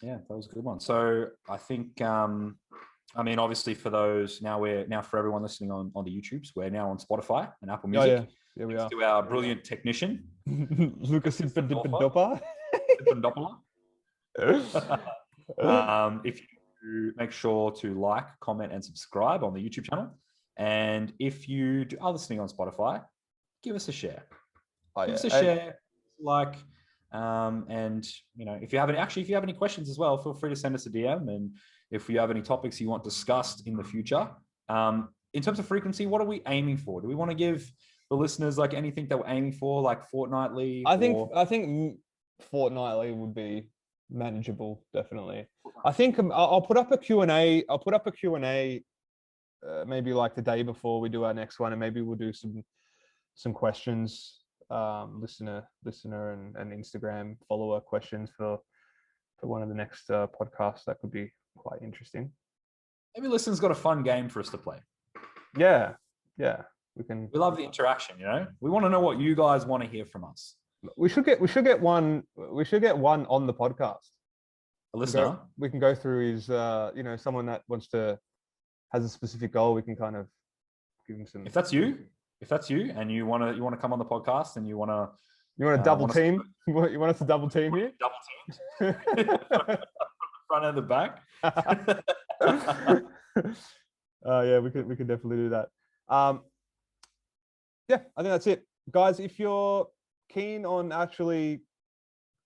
Yeah, that was a good one. So I think, I mean, obviously for those now for everyone listening on the YouTubes, we're now on Spotify and Apple Music. Oh, yeah, we are. To our brilliant technician, Lucas Simpadopper. If you make sure to like, comment, and subscribe on the YouTube channel. And if you are listening on Spotify, give us a share. Give us a share, like, and if you have any questions as well, feel free to send us a DM. And if you have any topics you want discussed in the future, in terms of frequency, what are we aiming for? Do we want to give the listeners like anything that we're aiming for, like fortnightly? I think fortnightly would be manageable, definitely. I think I'll put up a Q&A. I'll put up a Q&A maybe like the day before we do our next one, and maybe we'll do some questions, listener and Instagram follower questions for one of the next podcasts. That could be quite interesting. Maybe listeners got a fun game for us to play. Yeah, we love the interaction. We want to know what you guys want to hear from us. We should get one on the podcast. A listener. We can go through his someone that has a specific goal. We can kind of give him some. If that's you and you want to come on the podcast and you want to double team, you want us to double team here? Double team. Front and the back. Yeah, we could definitely do that. Yeah, I think that's it, guys. If you're keen on actually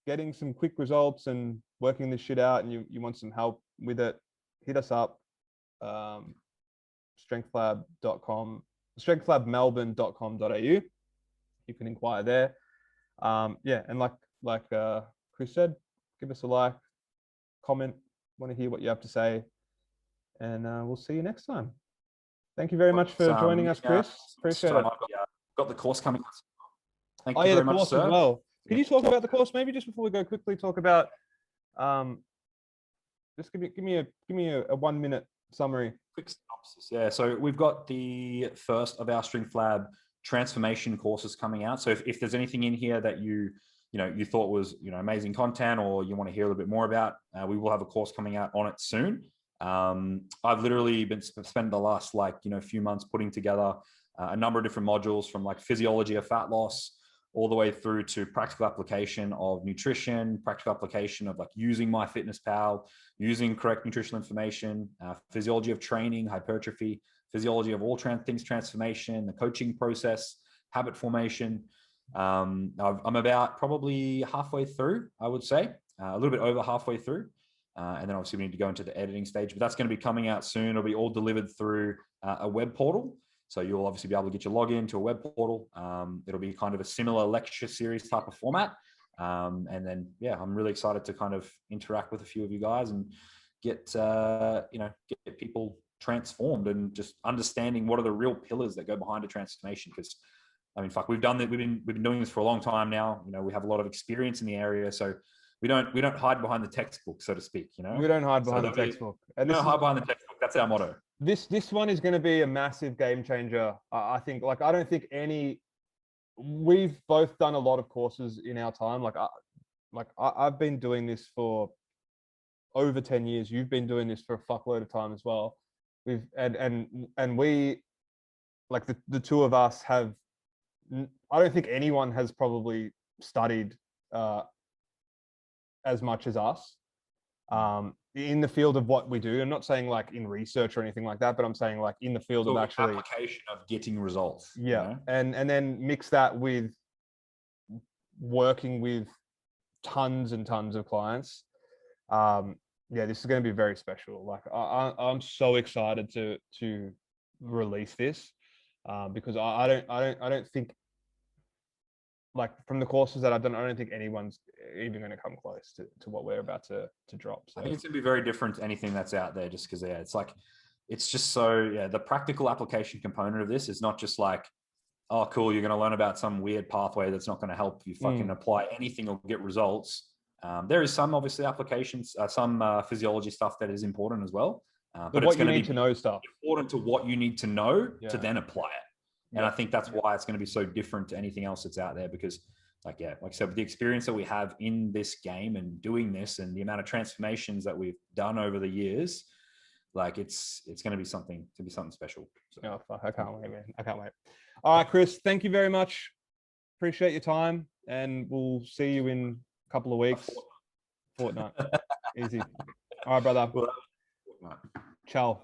getting some quick results and working this shit out, and you want some help with it, hit us up. Strengthlab.com, strengthlabmelbourne.com.au. You can inquire there. Yeah, and like Chris said, give us a like, comment. Want to hear what you have to say, and we'll see you next time. Thank you very much for joining us, Chris. Appreciate it. Got the course coming. Thank you very much, sir. As well. Can you talk about the course maybe just before we go? Quickly talk about. Just give me a 1 minute summary. Quick synopsis. Yeah. So we've got the first of our Strengthlab transformation courses coming out. So if there's anything in here that you thought was amazing content, or you want to hear a little bit more about, we will have a course coming out on it soon. I've literally been spending the last few months putting together a number of different modules, from like physiology of fat loss all the way through to practical application of nutrition, practical application of like using MyFitnessPal, using correct nutritional information, physiology of training, hypertrophy, physiology of all things transformation, the coaching process, habit formation. I'm about probably halfway through, I would say, a little bit over halfway through. And then obviously we need to go into the editing stage, but that's going to be coming out soon. It'll be all delivered through a web portal. So you'll obviously be able to get your login to a web portal. It'll be kind of a similar lecture series type of format. And then, yeah, I'm really excited to kind of interact with a few of you guys and get people transformed and just understanding what are the real pillars that go behind a transformation. Because I mean, fuck, we've been doing this for a long time now. We have a lot of experience in the area, so we don't hide behind the textbook, so to speak. We don't hide behind the textbook. And this hide behind the textbook. That's our motto. This one is going to be a massive game changer. I think. Like, I don't think we've both done a lot of courses in our time. I've been doing this for over 10 years. You've been doing this for a fuckload of time as well. We, like the two of us have, I don't think anyone has probably studied as much as us in the field of what we do. I'm not saying like in research or anything like that, but I'm saying like in the field of actually application of getting results. Yeah. And then mix that with working with tons and tons of clients. Yeah, this is going to be very special. Like I'm so excited to release this because I don't think, like, from the courses that I've done, I don't think anyone's even going to come close to what we're about to drop. So I think it's going to be very different to anything that's out there, just because it's just so the practical application component of this is not just like, oh cool, you're going to learn about some weird pathway that's not going to help you fucking apply anything or get results. There is some obviously applications, some physiology stuff that is important as well. But what you need to know stuff important to what you need to know to then apply it. And I think that's why it's going to be so different to anything else that's out there, because like I said, with the experience that we have in this game and doing this and the amount of transformations that we've done over the years, like it's going to be something special. So. Oh, fuck, I can't wait, man. I can't wait. All right, Chris, thank you very much. Appreciate your time, and we'll see you in a couple of weeks. Fortnight. Easy. All right, brother. Ciao.